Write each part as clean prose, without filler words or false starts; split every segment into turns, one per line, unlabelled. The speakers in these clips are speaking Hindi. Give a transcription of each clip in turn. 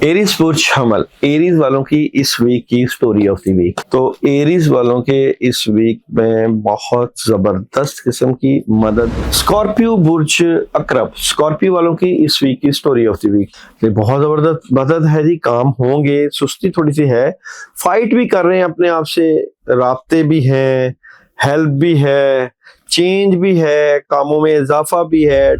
एरीज पुरुष हमल, एरीज वालों की इस वीक की स्टोरी ऑफ द वीक। तो एरीज वालों के इस वीक में बहुत जबरदस्त किस्म की मदद। स्कॉर्पियो बुर्ज अकरब, स्कॉर्पियो वालों की इस वीक की स्टोरी ऑफ द वीक। ये बहुत जबरदस्त मदद है जी, काम होंगे, सुस्ती थोड़ी सी है, फाइट भी कर रहे हैं अपने आप से, राब्ते भी हैं, हेल्प भी है, चेंज भी है, कामों में इजाफा भी है।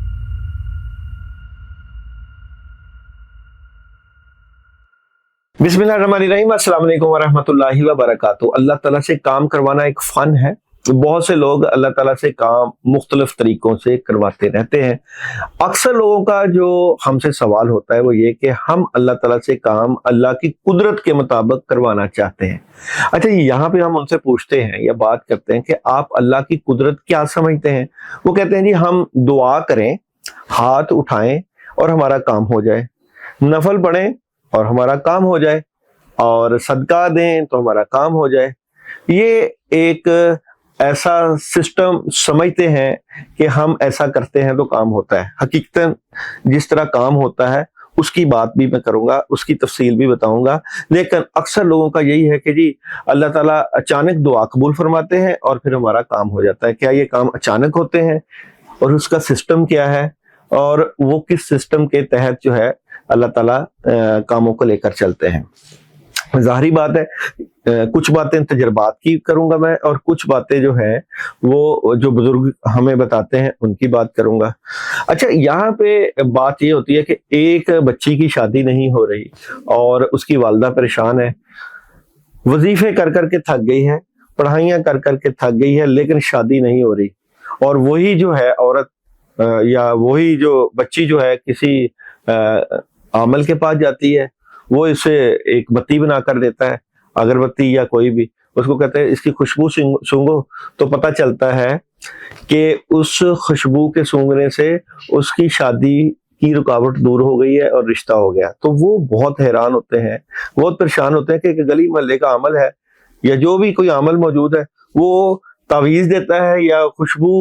बिस्मिल्लाहिर्रहमानिर्रहीम, अस्सलाम वालेकुम वरहमतुल्लाहि वबरकातुहू। अल्लाह ताला से काम करवाना एक फन है। बहुत से लोग अल्लाह ताला से काम मुख्तलिफ तरीकों से करवाते रहते हैं। अक्सर लोगों का जो हमसे सवाल होता है वो ये कि हम अल्लाह ताला से काम अल्लाह की कुदरत के मुताबिक करवाना चाहते हैं। अच्छा, यहाँ पे हम उनसे पूछते हैं या बात करते हैं कि आप अल्लाह की कुदरत क्या समझते हैं। वो कहते हैं जी, हम दुआ करें, हाथ उठाएं और हमारा काम हो जाए, नफल पढ़ें और हमारा काम हो जाए, और सदका दें तो हमारा काम हो जाए। ये एक ऐसा सिस्टम समझते हैं कि हम ऐसा करते हैं तो काम होता है। हकीकतन जिस तरह काम होता है उसकी बात भी मैं करूंगा, उसकी तफसील भी बताऊंगा। लेकिन अक्सर लोगों का यही है कि जी अल्लाह ताला अचानक दुआ कबूल फरमाते हैं और फिर हमारा काम हो जाता है। क्या ये काम अचानक होते हैं और उसका सिस्टम क्या है, और वो किस सिस्टम के तहत जो है अल्लाह ताला कामों को लेकर चलते हैं। जाहिर बात है, कुछ बातें तजर्बात की करूंगा मैं, और कुछ बातें जो है वो जो बुजुर्ग हमें बताते हैं उनकी बात करूंगा। अच्छा, यहाँ पे बात ये होती है कि एक बच्ची की शादी नहीं हो रही और उसकी वालदा परेशान है, वजीफे कर करके थक गई है, पढ़ाइयाँ कर करके थक गई है, लेकिन शादी नहीं हो रही। और वही जो है औरत या वही जो बच्ची जो है किसी आमल के पास जाती है, वो इसे एक बत्ती बना कर देता है, अगरबत्ती या कोई भी, उसको कहते हैं इसकी खुशबू सूंघो, तो पता चलता है कि उस खुशबू के सूंघने से उसकी शादी की रुकावट दूर हो गई है और रिश्ता हो गया। तो वो बहुत हैरान होते हैं, बहुत परेशान होते हैं कि गली मोहल्ले का अमल है या जो भी कोई अमल मौजूद है वो तावीज देता है या खुशबू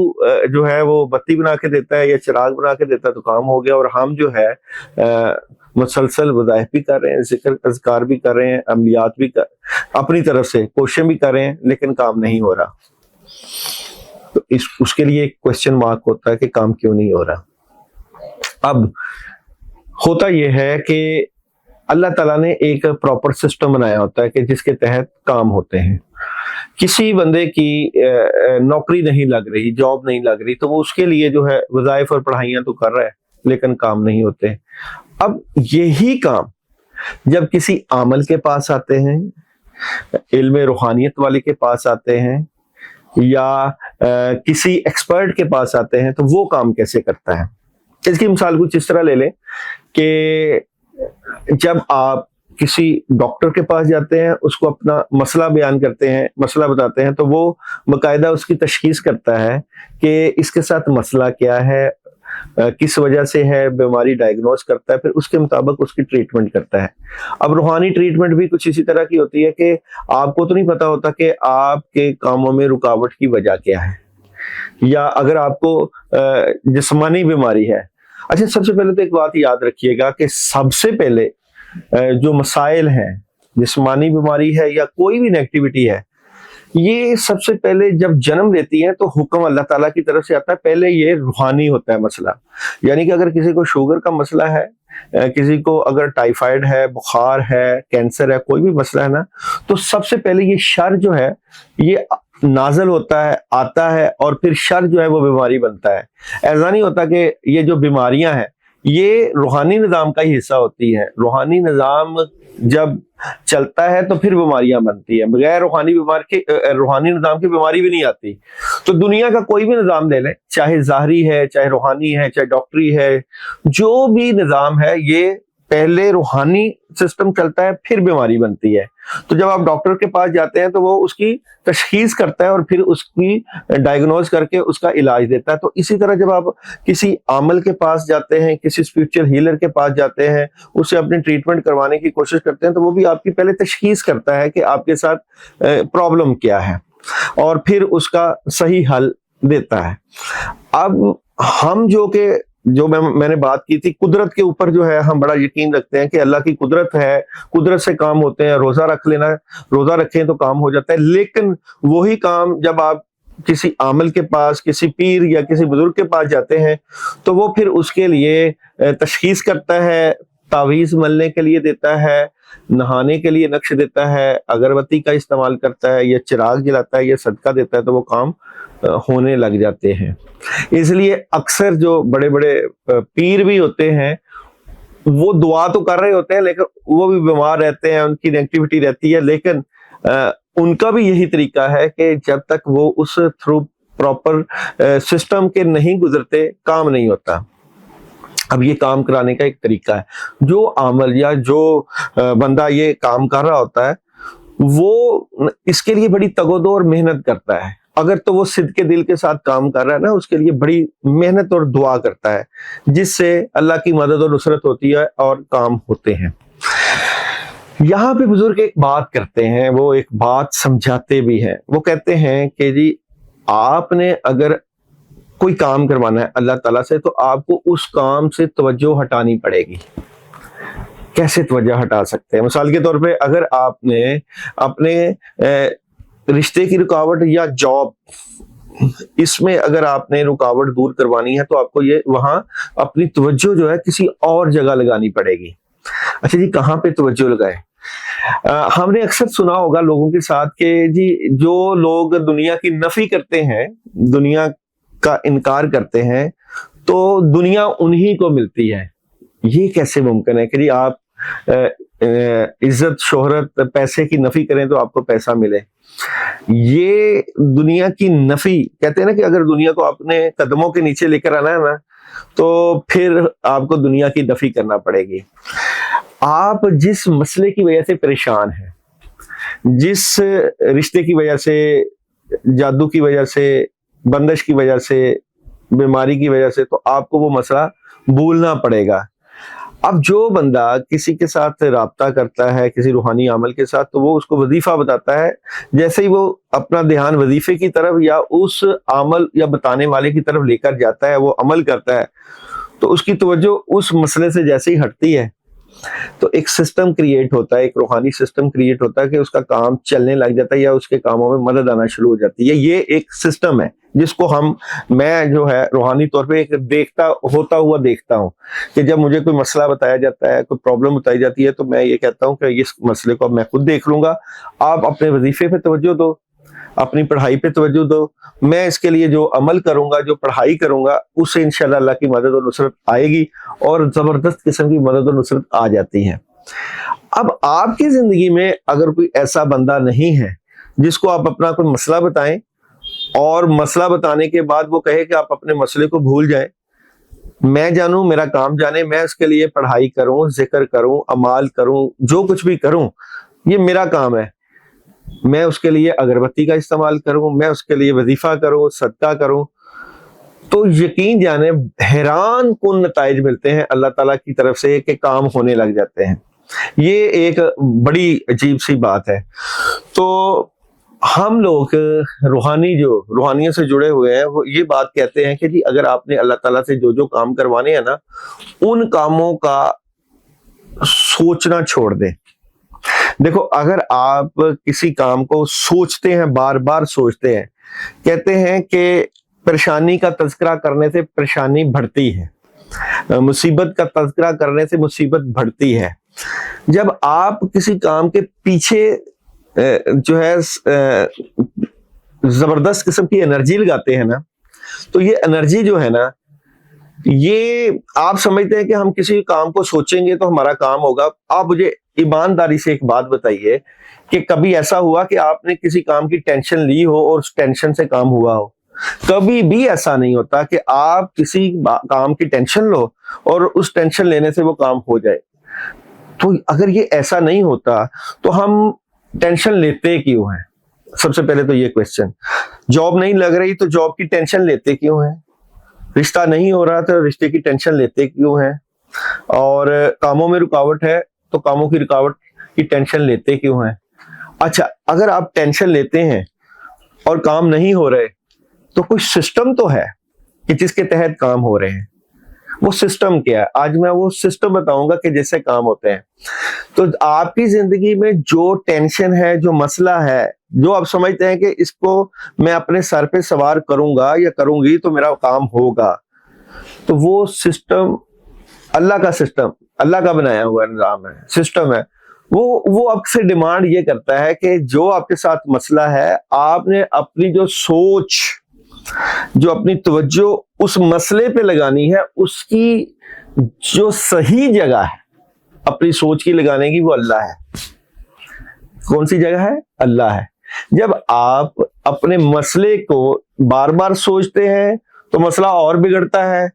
जो है वो बत्ती बना के देता है या चिराग बना के देता है तो काम हो गया। और हम जो है मुसलसल वज़ाइफ भी कर रहे हैं, जिक्र अज़कार भी कर रहे हैं, अमलियात भी कर, अपनी तरफ से कोशिशें भी कर रहे हैं, लेकिन काम नहीं हो रहा। तो उसके लिए एक क्वेश्चन मार्क होता है कि काम क्यों नहीं हो रहा। अब होता यह है कि अल्लाह ताला ने एक प्रॉपर सिस्टम बनाया होता है कि जिसके तहत काम होते हैं। किसी बंदे की नौकरी नहीं लग रही, जॉब नहीं लग रही, तो वो उसके लिए जो है वज़ाइफ और पढ़ाइयाँ तो कर रहा है, लेकिन काम नहीं होते। अब यही काम जब किसी आमल के पास आते हैं, इल्म रूहानियत वाले के पास आते हैं, या किसी एक्सपर्ट के पास आते हैं, तो वो काम कैसे करता है। इसकी मिसाल कुछ इस तरह ले लें कि जब आप किसी डॉक्टर के पास जाते हैं, उसको अपना मसला बयान करते हैं, मसला बताते हैं, तो वो बाकायदा उसकी तशखीस करता है कि इसके साथ मसला क्या है, किस वजह से है, बीमारी डायग्नोस करता है, फिर उसके मुताबिक उसकी ट्रीटमेंट करता है। अब रूहानी ट्रीटमेंट भी कुछ इसी तरह की होती है कि आपको तो नहीं पता होता कि आपके कामों में रुकावट की वजह क्या है, या अगर आपको जिस्मानी बीमारी है। अच्छा, सबसे पहले तो एक बात याद रखिएगा कि सबसे पहले जो मसाइल हैं, जिस्मानी बीमारी है या कोई भी नेगेटिविटी है, ये सबसे पहले जब जन्म लेती है तो हुक्म अल्लाह ताला की तरफ से आता है। पहले ये रूहानी होता है मसला। यानी कि अगर किसी को शुगर का मसला है, किसी को अगर टाइफाइड है, बुखार है, कैंसर है, कोई भी मसला है ना, तो सबसे पहले ये शर जो है ये नाजल होता है, आता है, और फिर शर जो है वो बीमारी बनता है। ऐसा नहीं होता कि ये जो बीमारियां हैं ये रूहानी निज़ाम का ही हिस्सा होती है। रूहानी निज़ाम जब चलता है तो फिर बीमारियां बनती है, बगैर रूहानी निज़ाम की बीमारी भी नहीं आती। तो दुनिया का कोई भी निज़ाम ले लें, चाहे ज़ाहरी है, चाहे रूहानी है, चाहे डॉक्टरी है, जो भी निज़ाम है ये पहले रूहानी सिस्टम चलता है, फिर बीमारी बनती है। तो जब आप डॉक्टर के पास जाते हैं तो वो उसकी तशखीस करता है और फिर उसकी डायग्नोज करके उसका इलाज देता है। तो इसी तरह जब आप किसी आमल के पास जाते हैं, किसी स्पिरिचुअल हीलर के पास जाते हैं, उससे अपनी ट्रीटमेंट करवाने की कोशिश करते हैं, तो वो भी आपकी पहले तशखीस करता है कि आपके साथ प्रॉब्लम क्या है और फिर उसका सही हल देता है। अब हम जो कि जो मैंने बात की थी कुदरत के ऊपर, जो है हम बड़ा यकीन रखते हैं कि अल्लाह की कुदरत है, कुदरत से काम होते हैं। रोजा रख लेना, रोजा रखें तो काम हो जाता है। लेकिन वही काम जब आप किसी आमल के पास, किसी पीर या किसी बुजुर्ग के पास जाते हैं, तो वो फिर उसके लिए तशखीस करता है, तावीज मलने के लिए देता है, नहाने के लिए नक्श देता है, अगरबत्ती का इस्तेमाल करता है, या चिराग जलाता है, या सदका देता है, तो वो काम होने लग जाते हैं। इसलिए अक्सर जो बड़े बड़े पीर भी होते हैं, वो दुआ तो कर रहे होते हैं लेकिन वो भी बीमार रहते हैं, उनकी नेगेटिविटी रहती है, लेकिन उनका भी यही तरीका है कि जब तक वो उस थ्रू प्रॉपर सिस्टम के नहीं गुजरते, काम नहीं होता। अब ये काम कराने का एक तरीका है। जो आमल या जो बंदा ये काम कर रहा होता है, वो इसके लिए बड़ी तगोदो और मेहनत करता है। अगर तो वो सिद्ध के दिल के साथ काम कर रहा है ना, उसके लिए बड़ी मेहनत और दुआ करता है, जिससे अल्लाह की मदद और नुसरत होती है और काम होते हैं। यहाँ पे बुजुर्ग एक बात करते हैं, वो एक बात समझाते भी हैं। वो कहते हैं कि जी, आपने अगर कोई काम करवाना है अल्लाह ताला से, तो आपको उस काम से तवज्जो हटानी पड़ेगी। कैसे तवज्जो हटा सकते हैं? मिसाल के तौर पे, अगर आपने अपने रिश्ते की रुकावट या जॉब, इसमें अगर आपने रुकावट दूर करवानी है, तो आपको ये वहां अपनी तवज्जो जो है किसी और जगह लगानी पड़ेगी। अच्छा जी, कहाँ पे तवज्जो लगाए? हमने अक्सर सुना होगा लोगों के साथ कि जी, जो लोग दुनिया की नफी करते हैं, दुनिया का इनकार करते हैं, तो दुनिया उन्हीं को मिलती है। ये कैसे मुमकिन है कि जी आप इज्जत, शोहरत, पैसे की नफी करें तो आपको पैसा मिले? ये दुनिया की नफी, कहते हैं ना कि अगर दुनिया को अपने कदमों के नीचे लेकर आना है ना, तो फिर आपको दुनिया की नफी करना पड़ेगी। आप जिस मसले की वजह से परेशान हैं, जिस रिश्ते की वजह से, जादू की वजह से, बंदिश की वजह से, बीमारी की वजह से, तो आपको वो मसला भूलना पड़ेगा। अब जो बंदा किसी के साथ राब्ता करता है, किसी रूहानी अमल के साथ, तो वो उसको वजीफा बताता है। जैसे ही वो अपना ध्यान वजीफे की तरफ या उस अमल या बताने वाले की तरफ लेकर जाता है, वो अमल करता है, तो उसकी तवज्जो उस मसले से जैसे ही हटती है, तो एक सिस्टम क्रिएट होता है, एक रूहानी सिस्टम क्रिएट होता है कि उसका काम चलने लग जाता है या उसके कामों में मदद आना शुरू हो जाती है। ये एक सिस्टम है जिसको मैं जो है रूहानी तौर पे एक देखता हूँ कि जब मुझे कोई मसला बताया जाता है, कोई प्रॉब्लम बताई जाती है, तो मैं ये कहता हूँ कि इस मसले को अब मैं खुद देख लूंगा। आप अपने वजीफे पे तवज्जो दो, अपनी पढ़ाई पे तवज्जो दो, मैं इसके लिए जो अमल करूंगा, जो पढ़ाई करूंगा, उससे इंशाल्लाह अल्लाह की मदद और नुसरत आएगी, और जबरदस्त किस्म की मदद और नुसरत आ जाती है। अब आपकी जिंदगी में अगर कोई ऐसा बंदा नहीं है जिसको आप अपना कोई मसला बताएं, और मसला बताने के बाद वो कहे कि आप अपने मसले को भूल जाएं, मैं जानूं, मेरा काम जाने, मैं इसके लिए पढ़ाई करूं, जिक्र करूं, अमाल करूं, जो कुछ भी करूं, ये मेरा काम है, मैं उसके लिए अगरबत्ती का इस्तेमाल करूं, मैं उसके लिए वजीफा करूं, सदका करूं, तो यकीन जाने हैरान कुन नताइज मिलते हैं अल्लाह ताला की तरफ से कि काम होने लग जाते हैं। ये एक बड़ी अजीब सी बात है। तो हम लोग रूहानियों से जुड़े हुए हैं, वो ये बात कहते हैं कि जी, अगर आपने अल्लाह ताला से जो जो काम करवाने हैं ना, उन कामों का सोचना छोड़ दें। देखो, अगर आप किसी काम को सोचते हैं, बार बार सोचते हैं, कहते हैं कि परेशानी का तज़किरा करने से परेशानी बढ़ती है, मुसीबत का तज़किरा करने से मुसीबत बढ़ती है। जब आप किसी काम के पीछे जो है जबरदस्त किस्म की एनर्जी लगाते हैं ना, तो ये एनर्जी जो है ना, ये आप समझते हैं कि हम किसी काम को सोचेंगे तो हमारा काम होगा। आप मुझे ईमानदारी से एक बात बताइए कि कभी ऐसा हुआ कि आपने किसी काम की टेंशन ली हो और उस टेंशन से काम हुआ हो? कभी भी ऐसा नहीं होता कि आप किसी काम की टेंशन लो और उस टेंशन लेने से वो काम हो जाए। तो अगर ये ऐसा नहीं होता तो हम टेंशन लेते क्यों हैं? सबसे पहले तो ये क्वेश्चन। जॉब नहीं लग रही तो जॉब की टेंशन लेते क्यों हैं? रिश्ता नहीं हो रहा तो रिश्ते की टेंशन लेते क्यों हैं? और कामों में रुकावट है तो कामों की रुकावट की टेंशन लेते क्यों हैं? अच्छा, अगर आप टेंशन लेते हैं और काम नहीं हो रहे, तो कोई सिस्टम तो है कि जिसके तहत काम हो रहे हैं। वो सिस्टम क्या है, आज मैं वो सिस्टम बताऊंगा कि जैसे काम होते हैं। तो आपकी जिंदगी में जो टेंशन है, जो मसला है, जो आप समझते हैं कि इसको मैं अपने सर पे सवार करूंगा या करूंगी तो मेरा काम होगा, तो वो सिस्टम अल्लाह का सिस्टम, अल्लाह का बनाया हुआ निजाम है, सिस्टम है। वो आपसे डिमांड ये करता है कि जो आपके साथ मसला है, आपने अपनी जो सोच, जो अपनी तवज्जो उस मसले पे लगानी है, उसकी जो सही जगह है अपनी सोच की लगाने की, वो अल्लाह है। कौन सी जगह है? अल्लाह है। जब आप अपने मसले को बार बार सोचते हैं तो मसला और बिगड़ता है।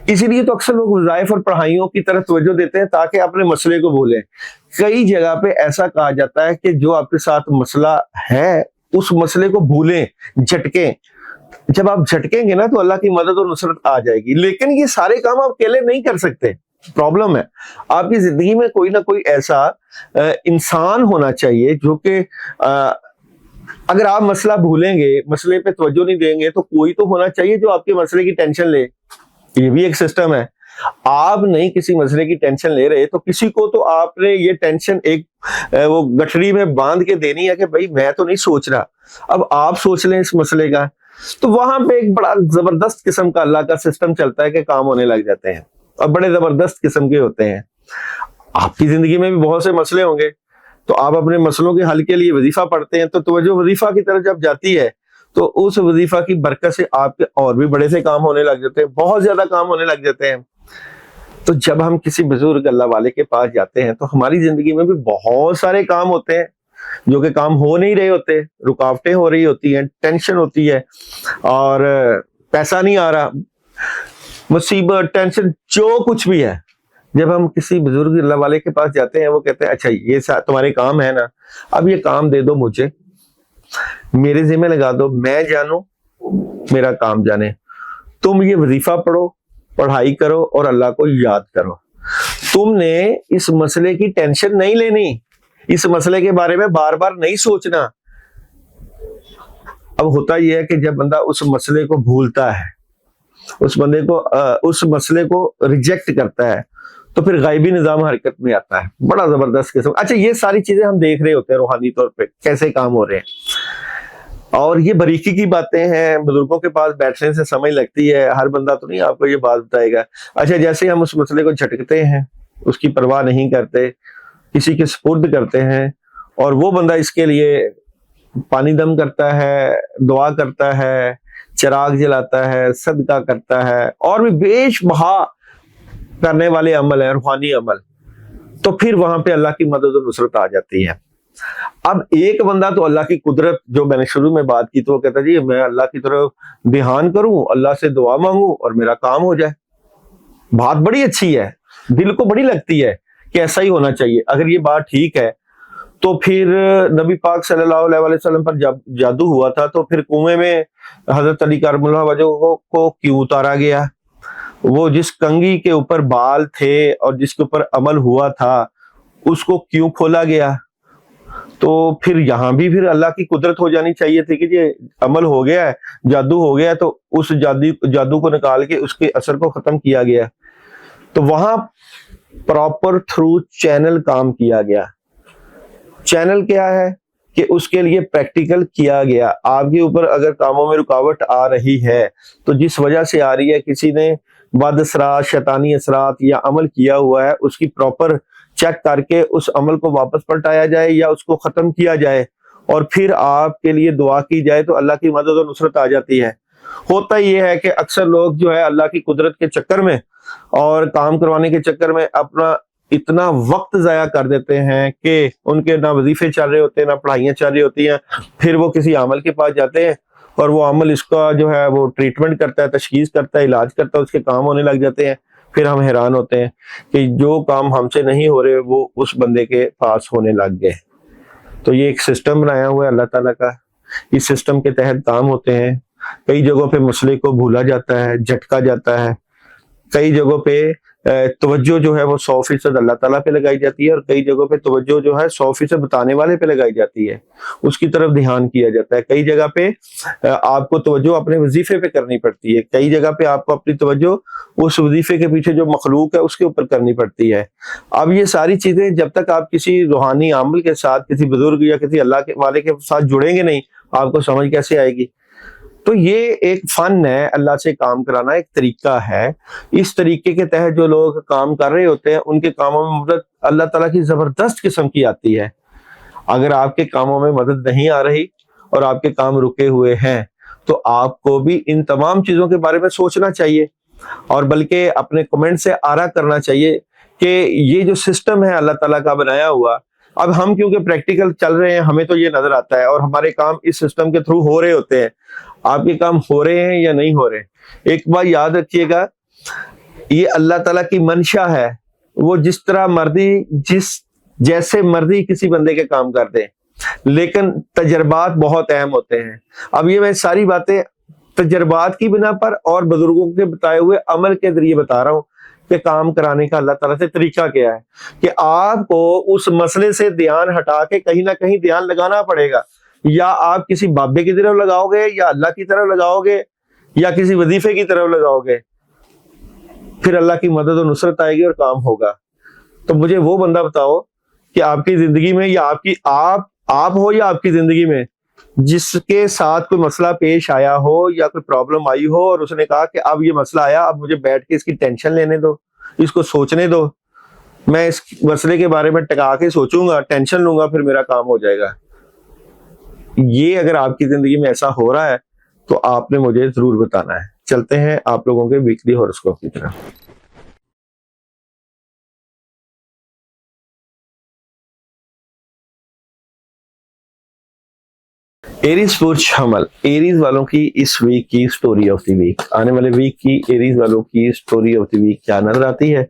इसीलिए तो अक्सर लोग वज़ाइफ और पढ़ाइयों की तरफ तवज्जो देते हैं ताकि अपने मसले को भूलें। कई जगह पे ऐसा कहा जाता है कि जो आपके साथ मसला है उस मसले को भूलें, झटकें। जब आप झटकेंगे ना तो अल्लाह की मदद और नुसरत आ जाएगी। लेकिन ये सारे काम आप अकेले नहीं कर सकते। प्रॉब्लम है, आपकी जिंदगी में कोई ना कोई ऐसा इंसान होना चाहिए जो कि अगर आप मसला भूलेंगे, मसले पे तवज्जो नहीं देंगे, तो कोई तो होना चाहिए जो आपके मसले की टेंशन ले। ये भी एक सिस्टम है। आप नहीं किसी मसले की टेंशन ले रहे तो किसी को तो आपने ये टेंशन एक वो गठरी में बांध के देनी है कि भाई मैं तो नहीं सोच रहा, अब आप सोच लें इस मसले का। तो वहां पे एक बड़ा जबरदस्त किस्म का अल्लाह का सिस्टम चलता है कि काम होने लग जाते हैं, और बड़े जबरदस्त किस्म के होते हैं। आपकी जिंदगी में भी बहुत से मसले होंगे, तो आप अपने मसलों के हल के लिए वजीफा पढ़ते हैं, तो तवज्जो वजीफा की तरफ जब जाती है तो उस वजीफा की बरकत से आपके और भी बड़े से काम होने लग जाते हैं, बहुत ज्यादा काम होने लग जाते हैं। तो जब हम किसी बुजुर्ग अल्लाह वाले के पास जाते हैं तो हमारी जिंदगी में भी बहुत सारे काम होते हैं जो कि काम हो नहीं रहे होते, रुकावटें हो रही होती हैं, टेंशन होती है और पैसा नहीं आ रहा, मुसीबत, टेंशन, जो कुछ भी है। जब हम किसी बुजुर्ग अल्लाह वाले के पास जाते हैं, वो कहते हैं अच्छा ये तुम्हारे काम है ना, अब ये काम दे दो मुझे, मेरे जिम्मे लगा दो, मैं जानू मेरा काम जाने, तुम ये वजीफा पढ़ो, पढ़ाई करो और अल्लाह को याद करो। तुमने इस मसले की टेंशन नहीं लेनी, इस मसले के बारे में बार बार नहीं सोचना। अब होता यह है कि जब बंदा उस मसले को भूलता है, उस बंदे को उस मसले को रिजेक्ट करता है, तो फिर गायबी निजाम हरकत में आता है, बड़ा जबरदस्त किस्म। अच्छा, ये सारी चीजें हम देख रहे होते हैं रूहानी तौर पे कैसे काम हो रहे हैं, और ये बारीकी की बातें हैं, बुजुर्गों के पास बैठने से समझ लगती है। हर बंदा तो नहीं आपको ये बात बताएगा। अच्छा, जैसे हम उस मसले को झटकते हैं, उसकी परवाह नहीं करते, किसी के सुपुर्द करते हैं, और वो बंदा इसके लिए पानी दम करता है, दुआ करता है, चिराग जलाता है, सदका करता है, और भी बेशबहा करने वाले अमल है, रूहानी अमल, तो फिर वहां पे अल्लाह की मदद और नुसरत आ जाती है। अब एक बंदा तो अल्लाह की कुदरत, जो मैंने शुरू में बात की, तो वो कहता जी मैं अल्लाह की तरफ ध्यान करूं, अल्लाह से दुआ मांगू और मेरा काम हो जाए। बात बड़ी अच्छी है, दिल को बड़ी लगती है कि ऐसा ही होना चाहिए। अगर ये बात ठीक है तो फिर नबी पाक सल्लल्लाहु अलैहि वसल्लम पर जादू हुआ था, तो फिर कुएं में हजरत अली करमुल्लाह वजह को क्यों उतारा गया? वो जिस कंघी के ऊपर बाल थे और जिसके ऊपर अमल हुआ था उसको क्यों खोला गया? तो फिर यहाँ भी फिर अल्लाह की कुदरत हो जानी चाहिए थी कि ये अमल हो गया है, जादू हो गया है, तो उस जादू को निकाल के उसके असर को खत्म किया गया। तो वहां प्रॉपर थ्रू चैनल काम किया गया। चैनल क्या है कि उसके लिए प्रैक्टिकल किया गया। आपके ऊपर अगर कामों में रुकावट आ रही है तो जिस वजह से आ रही है, किसी ने बद असरात, शैतानी असरात या अमल किया हुआ है, उसकी प्रॉपर चेक करके उस अमल को वापस पलटाया जाए या उसको खत्म किया जाए और फिर आपके लिए दुआ की जाए, तो अल्लाह की मदद और नुसरत आ जाती है। होता यह है कि अक्सर लोग जो है अल्लाह की कुदरत के चक्कर में और काम करवाने के चक्कर में अपना इतना वक्त जाया कर देते हैं कि उनके ना वजीफे चल रहे होते हैं, ना पढ़ाइयाँ चल रही होती हैं। फिर वो किसी अमल के पास जाते हैं और वो अमल इसका जो है वो ट्रीटमेंट करता है, तशखीस करता है, इलाज करता है, उसके काम होने लग जाते हैं। फिर हम हैरान होते हैं कि जो काम हमसे नहीं हो रहे वो उस बंदे के पास होने लग गए। तो ये एक सिस्टम बनाया हुआ है अल्लाह ताला का। इस सिस्टम के तहत काम होते हैं। कई जगहों पे मसले को भूला जाता है, झटका जाता है। कई जगहों पे तवज्जो जो है वो 100% अल्लाह ताला पे लगाई जाती है, और कई जगहों पे तवज्जो जो है 100% बताने वाले पे लगाई जाती है, उसकी तरफ ध्यान किया जाता है। कई जगह पे आपको तवज्जो अपने वजीफे पे करनी पड़ती है, कई जगह पे आपको अपनी तवज्जो उस वजीफे के पीछे जो मखलूक है उसके ऊपर करनी पड़ती है। अब ये सारी चीजें जब तक आप किसी रूहानी आमल के साथ, किसी बुजुर्ग या किसी अल्लाह के वाले के साथ जुड़ेंगे नहीं, आपको समझ कैसे आएगी। तो ये एक फन है, अल्लाह से काम कराना एक तरीका है। इस तरीके के तहत जो लोग काम कर रहे होते हैं उनके कामों में मदद अल्लाह ताला की जबरदस्त किस्म की आती है। अगर आपके कामों में मदद नहीं आ रही और आपके काम रुके हुए हैं, तो आपको भी इन तमाम चीजों के बारे में सोचना चाहिए, और बल्कि अपने कमेंट से आरा करना चाहिए कि ये जो सिस्टम है अल्लाह ताला का बनाया हुआ, अब हम क्योंकि प्रैक्टिकल चल रहे हैं, हमें तो ये नजर आता है और हमारे काम इस सिस्टम के थ्रू हो रहे होते हैं। आपके काम हो रहे हैं या नहीं हो रहे, एक बात याद रखिएगा, ये अल्लाह ताला की मंशा है। वो जिस तरह मर्जी, जैसे मर्जी किसी बंदे के काम कर दे, लेकिन तजर्बात बहुत अहम होते हैं। अब ये मैं सारी बातें तजर्बात की बिना पर और बुजुर्गों के बताए हुए अमल के जरिए बता रहा हूं कि काम कराने का अल्लाह ताला से तरीका क्या है, कि आपको उस मसले से ध्यान हटा के कहीं ना कहीं ध्यान लगाना पड़ेगा। या आप किसी बाबे की तरफ लगाओगे, या अल्लाह की तरफ लगाओगे, या किसी वजीफे की तरफ लगाओगे, फिर अल्लाह की मदद और नुसरत आएगी और काम होगा। तो मुझे वो बंदा बताओ कि आपकी जिंदगी में, या आपकी आप हो या आपकी जिंदगी में, जिसके साथ कोई मसला पेश आया हो या कोई प्रॉब्लम आई हो और उसने कहा कि अब ये मसला आया, अब मुझे बैठ के इसकी टेंशन लेने दो, इसको सोचने दो, मैं इस मसले के बारे में टका के सोचूंगा, टेंशन लूंगा, फिर मेरा काम हो जाएगा। ये अगर आपकी जिंदगी में ऐसा हो रहा है तो आपने मुझे जरूर बताना है। चलते हैं आप लोगों के वीकली हॉरोस्कोप की तरफ। एरीज पुरुष हमल, एरीज वालों की इस वीक की स्टोरी ऑफ द वीक, आने वाले वीक की एरीज वालों की स्टोरी ऑफ द वीक क्या नजर आती है।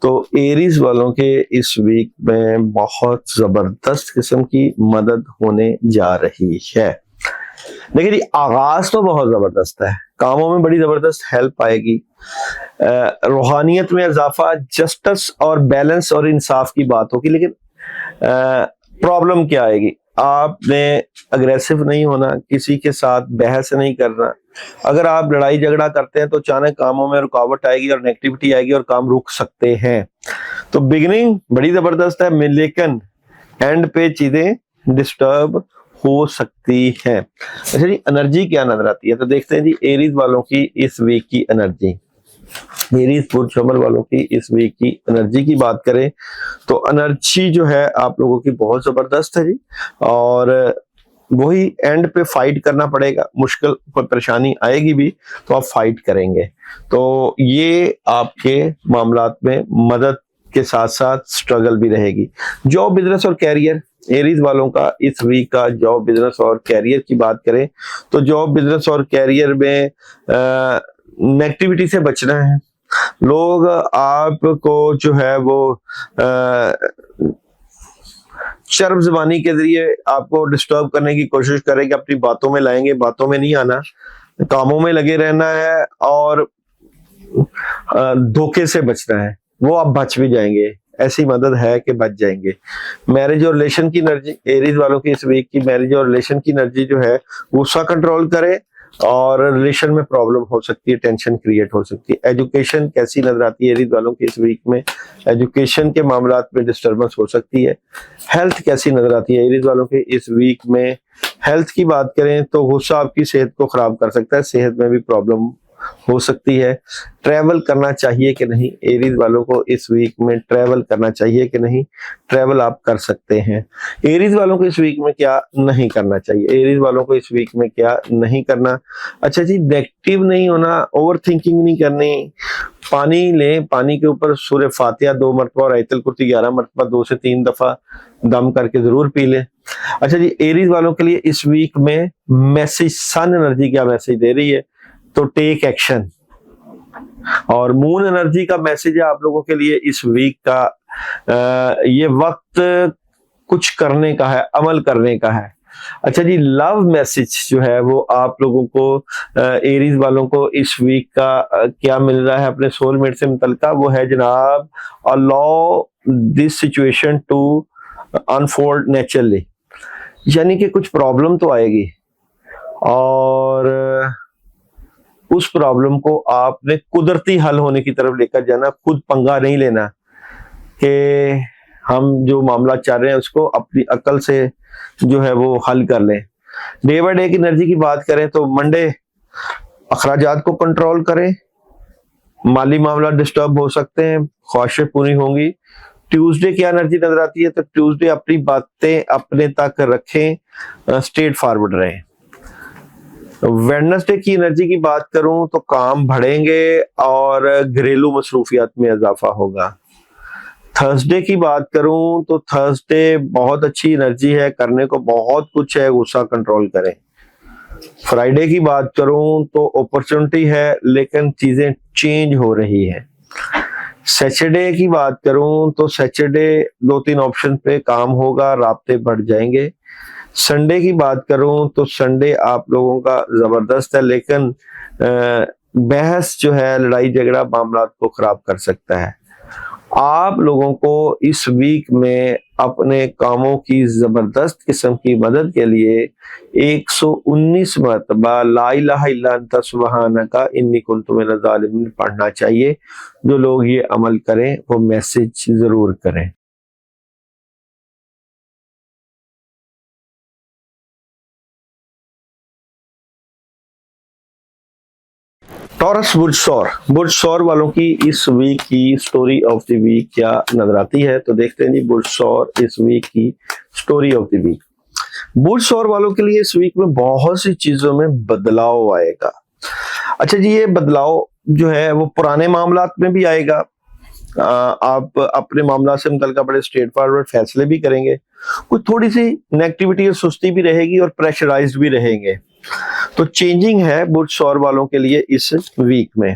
तो एरीज वालों के इस वीक में बहुत जबरदस्त किस्म की मदद होने जा रही है। देखिए जी, आगाज तो बहुत जबरदस्त है, कामों में बड़ी जबरदस्त हेल्प आएगी, रूहानियत में इजाफा, जस्टिस और बैलेंस और इंसाफ की बात होगी। लेकिन प्रॉब्लम क्या आएगी, आपने अग्रेसिव नहीं होना, किसी के साथ बहस नहीं करना। अगर आप लड़ाई झगड़ा करते हैं तो अचानक कामों में रुकावट आएगी और नेगेटिविटी आएगी और काम रुक सकते हैं। तो बिगिनिंग बड़ी जबरदस्त है, लेकिन एंड पे चीजें डिस्टर्ब हो सकती है। अच्छा जी, एनर्जी क्या नजर आती है, तो देखते हैं जी एरीज वालों की इस वीक की एनर्जी। एरीज पुरुष हमल वालों की इस वीक की एनर्जी की बात करें तो एनर्जी जो है आप लोगों की बहुत जबरदस्त है जी, और वही एंड पे फाइट करना पड़ेगा। मुश्किल कोई परेशानी आएगी भी तो आप फाइट करेंगे, तो ये आपके मामलात में मदद के साथ साथ स्ट्रगल भी रहेगी। जॉब, बिजनेस और कैरियर, एरीज वालों का इस वीक का जॉब, बिजनेस और कैरियर की बात करें तो जॉब, बिजनेस और कैरियर में नेगेटिविटी से बचना है। लोग आपको जो है वो शर्म ज़बानी के जरिए आपको डिस्टर्ब करने की कोशिश करेंगे, अपनी बातों में लाएंगे, बातों में नहीं आना, कामों में लगे रहना है और धोखे से बचना है, वो आप बच भी जाएंगे, ऐसी मदद है कि बच जाएंगे। मैरिज और रिलेशन की एनर्जी, एरीज वालों की इस वीक की मैरिज और रिलेशन की एनर्जी जो है गुस्सा कंट्रोल करें, और रिलेशन में प्रॉब्लम हो सकती है, टेंशन क्रिएट हो सकती है। एजुकेशन कैसी नजर आती है एरीज वालों की इस वीक में, एजुकेशन के मामलात में डिस्टर्बेंस हो सकती है। हेल्थ कैसी नजर आती है एरीज वालों के इस वीक में, हेल्थ की बात करें तो गुस्सा आपकी सेहत को खराब कर सकता है, सेहत में भी प्रॉब्लम हो सकती है। ट्रैवल करना चाहिए कि नहीं, एरीज वालों को इस वीक में ट्रैवल करना चाहिए कि नहीं, ट्रैवल आप कर सकते हैं। एरीज वालों को इस वीक में क्या नहीं करना चाहिए, एरीज वालों को इस वीक में क्या नहीं करना। अच्छा जी, नेगेटिव नहीं होना, ओवर थिंकिंग नहीं करनी। पानी लें, पानी के ऊपर सूरह फातिहा 2 मरतबा और आयतुल कुर्सी 11 मरतबा 2 से 3 दफा दम करके जरूर पी लें। अच्छा जी, एरीज वालों के लिए इस वीक में मैसेज, सन एनर्जी क्या मैसेज दे रही है, तो टेक एक्शन। और मून एनर्जी का मैसेज है आप लोगों के लिए इस वीक का, ये वक्त कुछ करने का है, अमल करने का है। अच्छा जी, लव मैसेज जो है वो आप लोगों को एरीज वालों को इस वीक का क्या मिल रहा है अपने सोलमेट से मुतल्लिका, वो है जनाब, allow this situation to unfold naturally. यानी कि कुछ प्रॉब्लम तो आएगी और उस प्रॉब्लम को आपने कुदरती हल होने की तरफ लेकर जाना, खुद पंगा नहीं लेना कि हम जो मामला चाह रहे हैं उसको अपनी अकल से जो है वो हल कर लें। डे बाय डे की एनर्जी की बात करें तो मंडे अखराजात को कंट्रोल करें, माली मामला डिस्टर्ब हो सकते हैं, ख्वाहिशें पूरी होंगी। ट्यूसडे की एनर्जी नजर आती है तो ट्यूसडे अपनी बातें अपने तक रखें, स्ट्रेट फॉरवर्ड रहें। वेडनेसडे की एनर्जी की बात करूं तो काम बढ़ेंगे और घरेलू मसरूफियात में इजाफा होगा। थर्सडे की बात करूं तो थर्सडे बहुत अच्छी एनर्जी है, करने को बहुत कुछ है, गुस्सा कंट्रोल करें। फ्राइडे की बात करूं तो अपॉर्चुनिटी है लेकिन चीजें चेंज हो रही है। सैटरडे की बात करूं तो सैटरडे 2-3 ऑप्शन पे काम होगा, राब्ते बढ़ जाएंगे। संडे की बात करूं तो संडे आप लोगों का जबरदस्त है लेकिन बहस जो है, लड़ाई झगड़ा मामला को खराब कर सकता है। आप लोगों को इस वीक में अपने कामों की जबरदस्त किस्म की मदद के लिए 119 मरतबा ला इलाहा इल्ला अंता सुब्हानका इन्नी कुन्तु मिनज़ ज़ालिमीन पढ़ना चाहिए। जो लोग ये अमल करें वो मैसेज जरूर करें। टॉरस बुर्ज सौर वालों की इस वीक की स्टोरी ऑफ द वीक क्या नजर आती है, तो देखते हैं जी बुर्ज सौर इस वीक की स्टोरी ऑफ द वीक। बुर्ज सौर वालों के लिए इस वीक में बहुत सी चीजों में बदलाव आएगा। अच्छा जी, ये बदलाव जो है वो पुराने मामलात में भी आएगा। आप अपने मामला से मुतल्लिका बड़े स्ट्रेट फॉरवर्ड फैसले भी करेंगे, कुछ थोड़ी सी नेगेटिविटी और सुस्ती भी रहेगी और प्रेशराइज्ड भी रहेंगे। तो चेंजिंग है बुर्ज सौर वालों के लिए इस वीक में।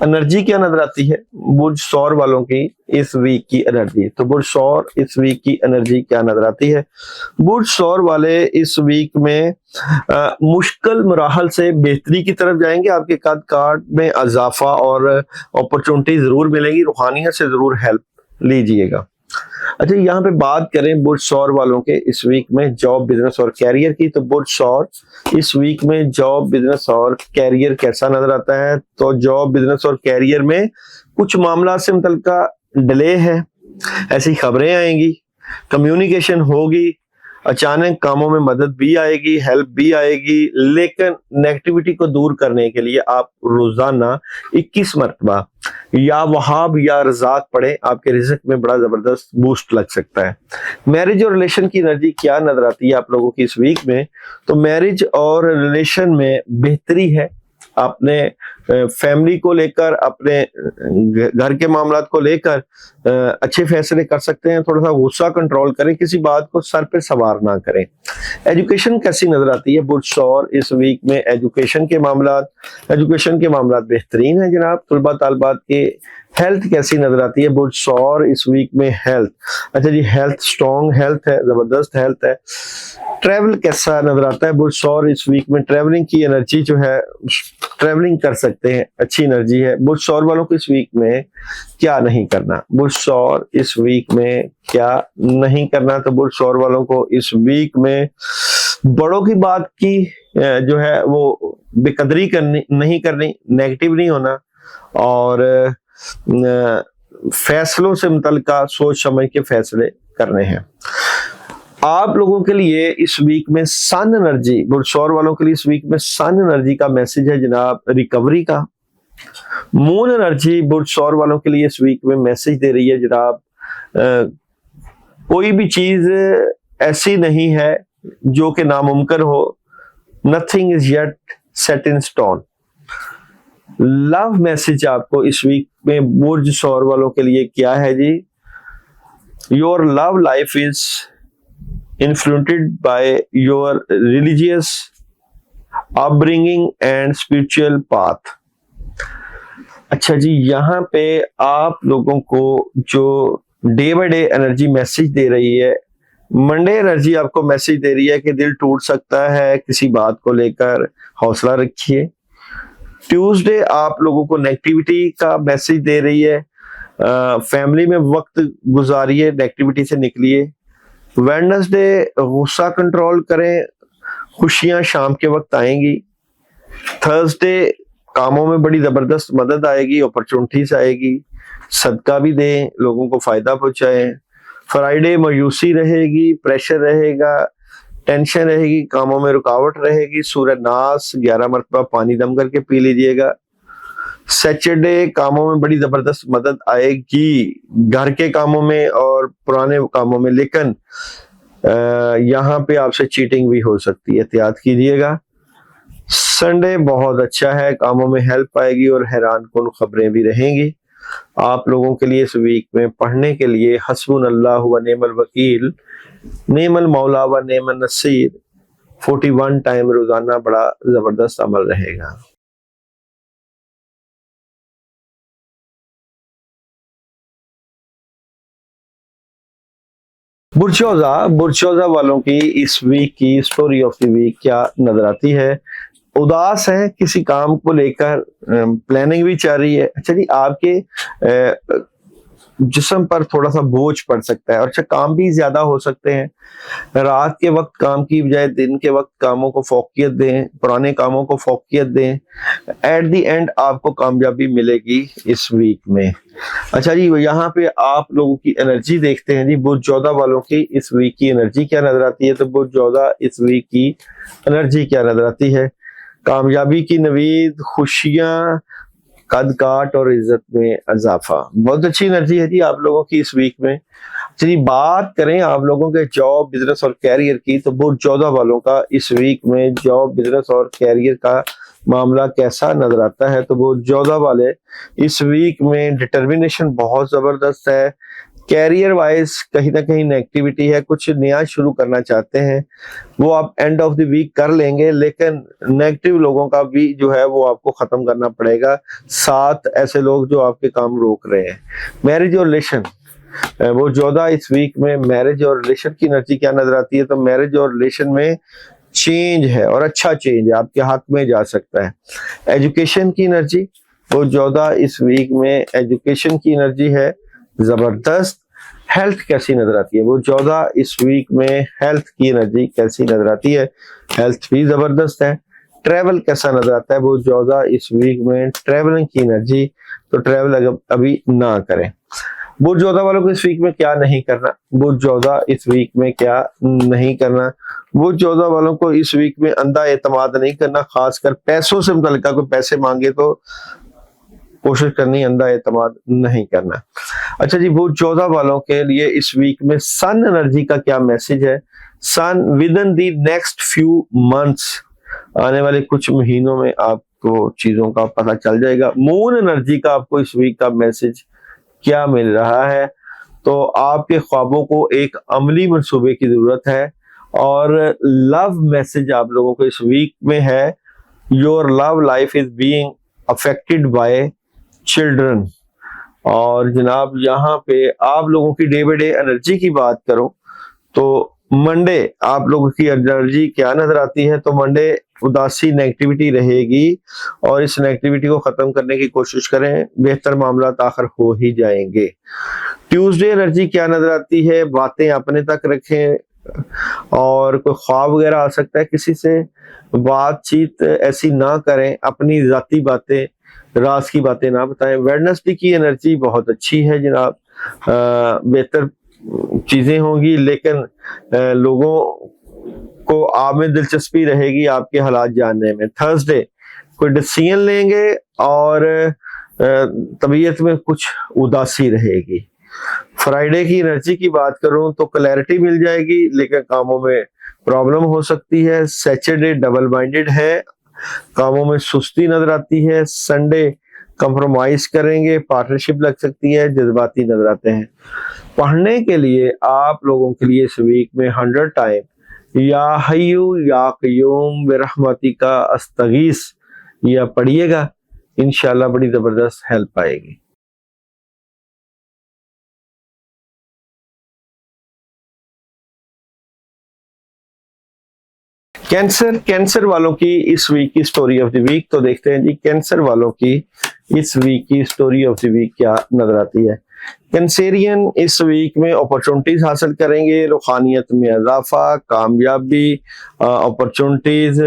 एनर्जी क्या नजर आती है बुर्ज सौर वालों की इस वीक की एनर्जी, तो बुर्ज सौर इस वीक की एनर्जी क्या नजर आती है। बुर्ज सौर वाले इस वीक में मुश्किल मराहल से बेहतरी की तरफ जाएंगे, आपके कद काट में इजाफा और अपॉर्चुनिटी जरूर मिलेगी, रूहानियत से जरूर हेल्प लीजिएगा। अच्छा, यहाँ पे बात करें बुर्ज सौर वालों के इस वीक में जॉब, बिजनेस और कैरियर की, तो बुर्ज सौर इस वीक में जॉब, बिजनेस और कैरियर कैसा नजर आता है। तो जॉब, बिजनेस और कैरियर में कुछ मामला से मुतल्लिका डिले है, ऐसी खबरें आएंगी, कम्युनिकेशन होगी, अचानक कामों में मदद भी आएगी, हेल्प भी आएगी, लेकिन नेगेटिविटी को दूर करने के लिए आप रोजाना 21 मरतबा या वहाब या रज़ाक पढ़े, आपके रिज़्क में बड़ा जबरदस्त बूस्ट लग सकता है। मैरिज और रिलेशन की एनर्जी क्या नजर आती है आप लोगों की इस वीक में, तो मैरिज और रिलेशन में बेहतरी है। अपने फैमिली को लेकर, अपने घर के मामलात को लेकर अच्छे फैसले कर सकते हैं। थोड़ा सा गुस्सा कंट्रोल करें, किसी बात को सर पे सवार ना करें। एजुकेशन कैसी नजर आती है बुर्ज सौर इस वीक में, एजुकेशन के मामलात बेहतरीन है जनाब। तुलबा तालबात के हेल्थ कैसी नजर आती है बुर्ज सौर इस वीक में, हेल्थ, अच्छा जी, हेल्थ स्ट्रॉन्ग हेल्थ है, जबरदस्त हेल्थ है। ट्रैवल कैसा नजर आता है बुर्ज सौर इस वीक में, ट्रैवलिंग की एनर्जी जो है, ट्रैवलिंग कर सकते हैं, अच्छी एनर्जी है। बुर्ज सौर वालों को इस वीक में क्या नहीं करना, बुर्ज सौर इस वीक में क्या नहीं करना, तो बुर्ज सौर वालों को इस वीक में बड़ों की बात की जो है वो बेकदरी नहीं करनी, नेगेटिव नहीं होना और फैसलों से मुतल्लिका सोच समझ के फैसले करने हैं। आप लोगों के लिए इस वीक में सन एनर्जी, बुर्ज सौर वालों के लिए इस वीक में सन एनर्जी का मैसेज है जनाब, रिकवरी का। मून एनर्जी बुर्ज सौर वालों के लिए इस वीक में मैसेज दे रही है जनाब, कोई भी चीज ऐसी नहीं है जो कि नामुमकिन हो, nothing is yet set in stone. Love message आपको इस वीक में बुर्ज सौर वालों के लिए क्या है जी, your love life is influenced by your religious upbringing and spiritual path। अच्छा जी, यहाँ पे आप लोगों को जो day by day energy message दे रही है मंडे एनर्जी आपको मैसेज दे रही है कि दिल टूट सकता है, किसी बात को लेकर हौसला रखिए। ट्यूसडे आप लोगों को नेगेटिविटी का मैसेज दे रही है, फैमिली में वक्त गुजारिए, नेगेटिविटी से निकलिए। वेडनेसडे गुस्सा कंट्रोल करें, खुशियां शाम के वक्त आएंगी। थर्सडे कामों में बड़ी जबरदस्त मदद आएगी, अपॉर्चुनिटीज आएगी, सदका भी दें, लोगों को फायदा पहुंचाएं। फ्राइडे मायूसी रहेगी, प्रेशर रहेगा, टेंशन रहेगी, कामों में रुकावट रहेगी। सूरज नास 11 मरतबा पानी दम करके पी लीजिएगा। सैटरडे कामों में बड़ी जबरदस्त मदद आएगी, घर के कामों में और पुराने कामों में, लेकिन यहाँ पे आपसे चीटिंग भी हो सकती है, एहतियात कीजिएगा। संडे बहुत अच्छा है, कामों में हेल्प आएगी और हैरान कुन खबरें भी रहेंगी। आप लोगों के लिए इस वीक में पढ़ने के लिए हस्बुनल्लाह व नेमल वकील, नेमल मौला व नेमल नसीर 41 टाइम रोजाना बड़ा जबरदस्त अमल रहेगा। बुरचौजा वालों की इस वीक की स्टोरी ऑफ द वीक क्या नजर आती है? उदास है, किसी काम को लेकर प्लानिंग भी चल रही है। अच्छा जी, आपके जिस्म पर थोड़ा सा बोझ पड़ सकता है और अच्छा काम भी ज्यादा हो सकते हैं। रात के वक्त काम की बजाय दिन के वक्त कामों को फोकियत दें, पुराने कामों को फोकियत दें। एट द एंड आपको कामयाबी मिलेगी इस वीक में। अच्छा जी, यहाँ पे आप लोगों की एनर्जी देखते हैं जी। बुर्ज 14 वालों की इस वीक की एनर्जी क्या नजर आती है? तो बुर्ज 14 इस वीक की एनर्जी क्या नजर आती है? कामयाबी की नवीद, खुशियां, कद काट और इज्जत में इजाफा। बहुत अच्छी एनर्जी है जी आप लोगों की इस वीक में। चलिए बात करें आप लोगों के जॉब, बिजनेस और कैरियर की, तो बुर्ज 14 वालों का इस वीक में जॉब, बिजनेस और कैरियर का मामला कैसा नजर आता है? तो बुर्ज 14 वाले इस वीक में डिटर्मिनेशन बहुत जबरदस्त है। कैरियर वाइज कहीं ना कहीं नेगेटिविटी है, कुछ नया शुरू करना चाहते हैं, वो आप एंड ऑफ द वीक कर लेंगे, लेकिन नेगेटिव लोगों का भी जो है वो आपको खत्म करना पड़ेगा। 7 ऐसे लोग जो आपके काम रोक रहे हैं। मैरिज और रिलेशन, वो 14 इस वीक में मैरिज और रिलेशन की एनर्जी क्या नजर आती है? तो मैरिज और रिलेशन में चेंज है और अच्छा चेंज है, आपके हक में जा सकता है। एजुकेशन की एनर्जी, वो 14 इस वीक में एजुकेशन की एनर्जी है जबरदस्त। हेल्थ कैसी नजर आती है? वो 14 इस वीक में हेल्थ की एनर्जी कैसी नजर आती है? हेल्थ भी जबरदस्त है। ट्रेवल कैसा नजर आता है? वो 14 इस वीक में ट्रेवलिंग की एनर्जी, तो ट्रेवल अभी ना करें। बुर्ज 14 वालों को इस वीक में क्या नहीं करना? बुर्ज 14 इस वीक में क्या नहीं करना? बुर्ज 14 वालों को इस वीक में अंधा एतमाद नहीं करना, खासकर पैसों से मुतल्लिक। कोई पैसे मांगे तो कोशिश करनी अंधा एतमाद नहीं करना। अच्छा जी, बुर्ज 14 वालों के लिए इस वीक में सन एनर्जी का क्या मैसेज है? सन with in the next few months, आने वाले कुछ महीनों में आपको चीजों का पता चल जाएगा। मून एनर्जी का आपको इस वीक का मैसेज क्या मिल रहा है? तो आपके ख्वाबों को एक अमली मंसूबे की जरूरत है। और लव मैसेज आप लोगों को इस वीक में है, your love life is being affected by children. और जनाब यहाँ पे आप लोगों की डे बाय डे एनर्जी की बात करूं तो मंडे आप लोगों की एनर्जी क्या नजर आती है? तो मंडे उदासी, नेगेटिविटी रहेगी और इस नेगेटिविटी को खत्म करने की कोशिश करें, बेहतर मामला आखिर हो ही जाएंगे। ट्यूसडे एनर्जी क्या नजर आती है? बातें अपने तक रखें और कोई ख्वाब वगैरह आ सकता है किसी से, बातचीत ऐसी ना करें, अपनी जाती बातें, राज की बातें ना बताएं। वेडनेसडे की एनर्जी बहुत अच्छी है जनाब, बेहतर चीजें होंगी, लेकिन लोगों को आप में दिलचस्पी रहेगी आपके हालात जानने में। थर्सडे कोई डिसीजन लेंगे और तबीयत में कुछ उदासी रहेगी। फ्राइडे की एनर्जी की बात करूं तो क्लैरिटी मिल जाएगी, लेकिन कामों में प्रॉब्लम हो सकती है। सैटरडे डबल माइंडेड है, कामों में सुस्ती नजर आती है। संडे कंप्रोमाइज करेंगे, पार्टनरशिप लग सकती है, जज्बाती नजर आते हैं। पढ़ने के लिए आप लोगों के लिए इस वीक में 100 टाइम या हय्यू या कय्यूम बिरहमतिका अस्तगीस या पढ़िएगा, इंशाल्लाह बड़ी जबरदस्त हेल्प आएगी। कैंसर वालों की इस वीक की स्टोरी ऑफ द वीक, तो देखते हैं जी कैंसर वालों की इस वीक की स्टोरी ऑफ द वीक क्या नजर आती है। कैंसेरियन इस वीक में अपॉर्चुनिटीज हासिल करेंगे, रूहानियत में इजाफा, कामयाबी, अपॉर्चुनिटीज,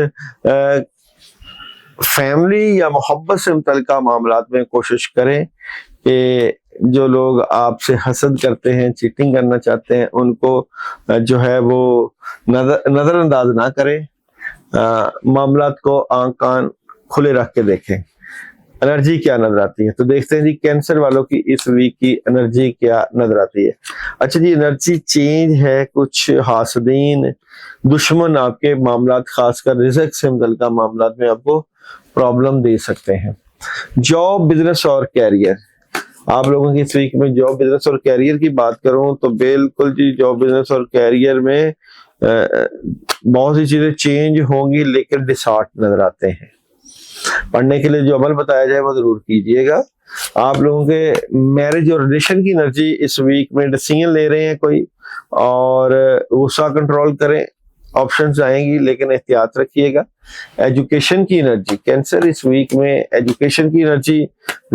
फैमिली या मोहब्बत से मुतल्लिका मामलात में कोशिश करें कि जो लोग आपसे हसद करते हैं, चीटिंग करना चाहते हैं, उनको जो है वो नजरअंदाज ना करें। मामलात को आंख कान खुले रख के देखें। एनर्जी क्या नजर आती है, तो देखते हैं जी कैंसर वालों की इस वीक की एनर्जी क्या नजर आती है। अच्छा जी, एनर्जी चेंज है, कुछ हासदीन दुश्मन आपके मामलात खासकर रिज़्क से मुतल्लिका मामलात में आपको प्रॉब्लम दे सकते हैं। जॉब, बिजनेस और कैरियर, आप लोगों की इस वीक में जॉब, बिजनेस और कैरियर की बात करूं तो बिल्कुल जी जॉब, बिजनेस और कैरियर में बहुत सी चीजें चेंज होंगी, लेकिन डिसऑर्ट नजर आते हैं। पढ़ने के लिए जो अमल बताया जाए वो जरूर कीजिएगा। आप लोगों के मैरिज और रिलेशन की एनर्जी इस वीक में डिसीजन ले रहे हैं कोई, और गुस्सा कंट्रोल करें, ऑप्शंस आएंगी लेकिन एहतियात रखिएगा। एजुकेशन की एनर्जी, कैंसर इस वीक में एजुकेशन की एनर्जी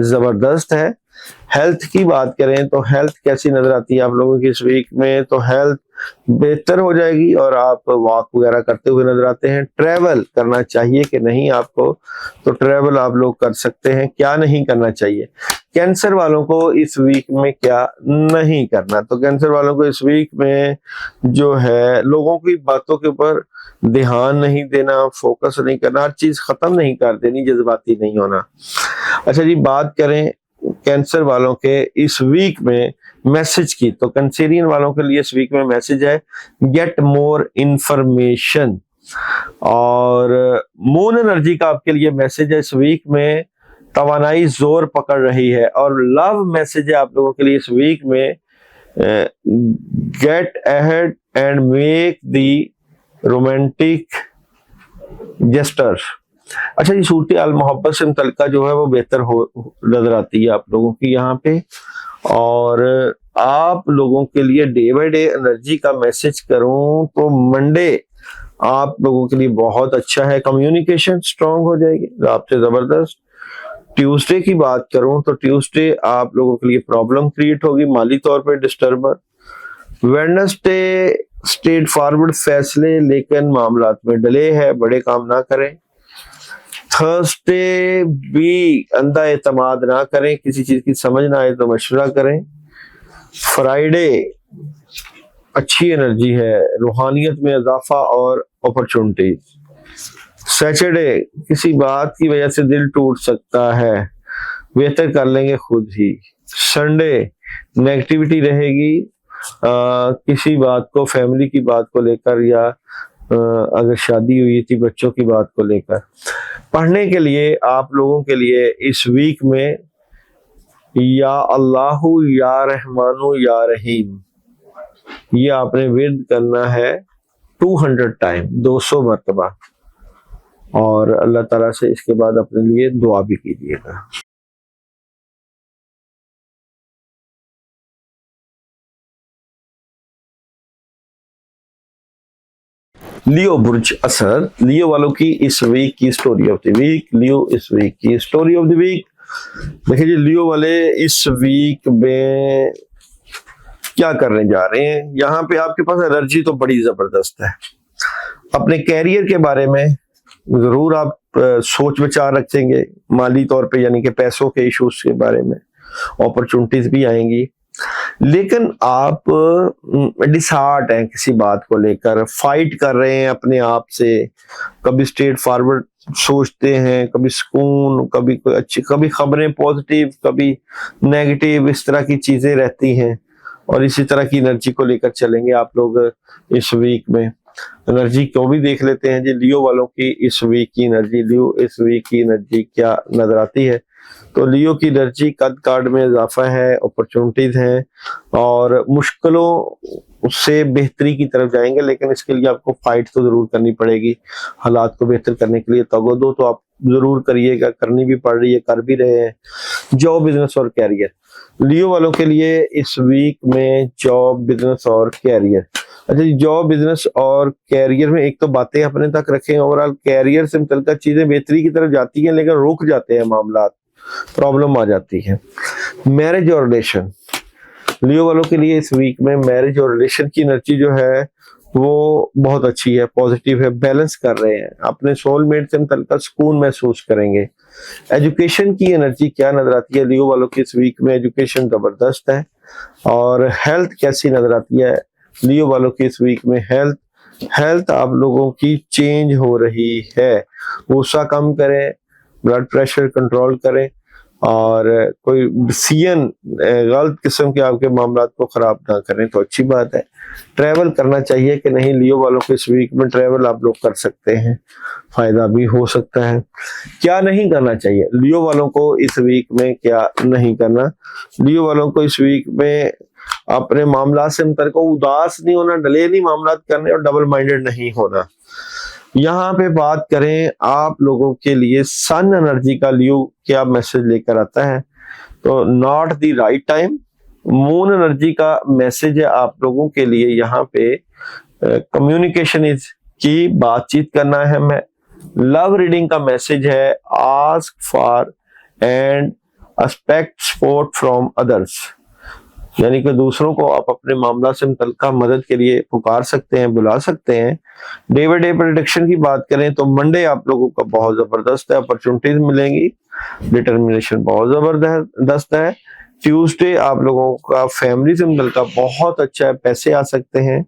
जबरदस्त है। हेल्थ की बात करें तो हेल्थ कैसी नजर आती है आप लोगों की इस वीक में, तो हेल्थ बेहतर हो जाएगी और आप वॉक वगैरह करते हुए नजर आते हैं। ट्रैवल करना चाहिए कि नहीं आपको, तो ट्रैवल आप लोग कर सकते हैं। क्या नहीं करना चाहिए कैंसर वालों को इस वीक में, क्या नहीं करना, तो कैंसर वालों को इस वीक में जो है लोगों की बातों के ऊपर ध्यान नहीं देना, फोकस नहीं करना, हर चीज खत्म नहीं कर देनी, जज्बाती नहीं होना। अच्छा जी, बात करें कैंसर वालों के इस वीक में मैसेज की, तो कैंसेरियन वालों के लिए इस वीक में मैसेज है गेट मोर इंफॉर्मेशन। और मून एनर्जी का आपके लिए मैसेज है इस वीक में तवानाई जोर पकड़ रही है। और लव मैसेज है आप लोगों के लिए इस वीक में get ahead and make the romantic gestures. अच्छा जी, सूरत अल मोहब्बत से मुतल्लिका जो है वो बेहतर हो नजर आती है आप लोगों की यहाँ पे। और आप लोगों के लिए डे बाय डे एनर्जी का मैसेज करूं तो मंडे आप लोगों के लिए बहुत अच्छा है, कम्युनिकेशन स्ट्रांग हो जाएगी, राब्ते जबरदस्त। ट्यूसडे की बात करूं तो ट्यूसडे आप लोगों के लिए प्रॉब्लम क्रिएट होगी, माली तौर पे डिस्टर्बर। वेडनेसडे स्ट्रेट फॉरवर्ड फैसले, लेकिन मामलात में डिले है, बड़े काम ना करें। थर्सडे भी अंधा एतमाद ना करें, किसी चीज की समझ ना आए तो मशवरा करें। फ्राइडे अच्छी एनर्जी है, रूहानियत में इजाफा और अपॉर्चुनिटीज। सैटरडे किसी बात की वजह से दिल टूट सकता है, बेहतर कर लेंगे खुद ही। संडे नेगेटिविटी रहेगी, किसी बात को, फैमिली की बात को लेकर, या अगर शादी हुई थी बच्चों की बात को लेकर। पढ़ने के लिए आप लोगों के लिए इस वीक में या अल्लाहु या रहमानु या रहीम, ये आपने विर्द करना है 200 टाइम, 200 मरतबा, और अल्लाह ताला से इसके बाद अपने लिए दुआ भी कीजिएगा। लियो बुर्ज असद, लियो वालों की इस वीक की स्टोरी ऑफ द वीक। लियो इस वीक की स्टोरी ऑफ द वीक, देखिए जी लियो वाले इस वीक में क्या करने जा रहे हैं। यहाँ पे आपके पास एनर्जी तो बड़ी जबरदस्त है। अपने कैरियर के बारे में जरूर आप सोच विचार रखेंगे, माली तौर पे यानी कि पैसों के इश्यूज के बारे में, अपॉर्चुनिटीज भी आएंगी, लेकिन आप डिसहार्ट हैं किसी बात को लेकर, फाइट कर रहे हैं अपने आप से, कभी स्ट्रेट फॉरवर्ड सोचते हैं, कभी सुकून, कभी अच्छी, कभी खबरें पॉजिटिव, कभी नेगेटिव, इस तरह की चीजें रहती हैं। और इसी तरह की एनर्जी को लेकर चलेंगे आप लोग इस वीक में। एनर्जी को भी देख लेते हैं जी लियो वालों की इस वीक की एनर्जी। लियो इस वीक की एनर्जी क्या नजर आती है, तो लियो की एनर्जी कद कार्ड में इजाफा है, अपॉर्चुनिटीज हैं और मुश्किलों से बेहतरी की तरफ जाएंगे, लेकिन इसके लिए आपको फाइट तो जरूर करनी पड़ेगी। हालात को बेहतर करने के लिए तगोदो तो आप जरूर करिएगा, करनी भी पड़ रही है, कर भी रहे हैं। जॉब, बिजनेस और कैरियर, लियो वालों के लिए इस वीक में जॉब, बिजनेस और कैरियर अच्छा जी, जॉब बिजनेस और कैरियर में एक तो बातें अपने तक रखें, ओवरऑल कैरियर से मुतल्लिका चीजें बेहतरी की तरफ जाती हैं लेकिन रुक जाते हैं मामला, प्रॉब्लम आ जाती है। मैरिज और रिलेशन, लियो वालों के लिए इस वीक में मैरिज और रिलेशन की एनर्जी जो है वो बहुत अच्छी है, पॉजिटिव है, बैलेंस कर रहे हैं, अपने सोलमेट से मुतल्लिका सुकून महसूस करेंगे। एजुकेशन की एनर्जी क्या नजर आती है लियो वालों की इस वीक में? एजुकेशन जबरदस्त है। और हेल्थ कैसी नजर आती है लियो वालों की इस वीक में? हेल्थ आप लोगों की चेंज हो रही है। गुस्सा कम करें, ब्लड प्रेशर कंट्रोल करें, और कोई डिसीजन गलत किस्म के आपके मामलात को खराब ना करें तो अच्छी बात है। ट्रैवल करना चाहिए कि नहीं लियो वालों को इस वीक में? ट्रैवल आप लोग कर सकते हैं, फायदा भी हो सकता है। क्या नहीं करना चाहिए लियो वालों को इस वीक में? क्या नहीं करना लियो वालों को इस वीक में? अपने मामला से मुतल्लिक उदास नहीं होना, डले नहीं मामला करने, और डबल माइंडेड नहीं होना। यहाँ पे बात करें आप लोगों के लिए सन एनर्जी का, लियो क्या मैसेज लेकर आता है? तो not the right time. Moon energy का मैसेज है आप लोगों के लिए यहाँ पे कम्युनिकेशन इज की, बातचीत करना है। मैं लव रीडिंग का मैसेज है, ask for and expect support from others, यानी कि दूसरों को आप अपने मामला से मुतल्लिका मदद के लिए पुकार सकते हैं, बुला सकते हैं। डे बाय डे प्रेडिक्शन की बात करें तो मंडे आप लोगों का बहुत जबरदस्त है, अपॉर्चुनिटीज मिलेंगी, डिटर्मिनेशन बहुत जबरदस्त है। ट्यूसडे आप लोगों का फैमिली से मुतल्लिका बहुत अच्छा है, पैसे आ सकते हैं।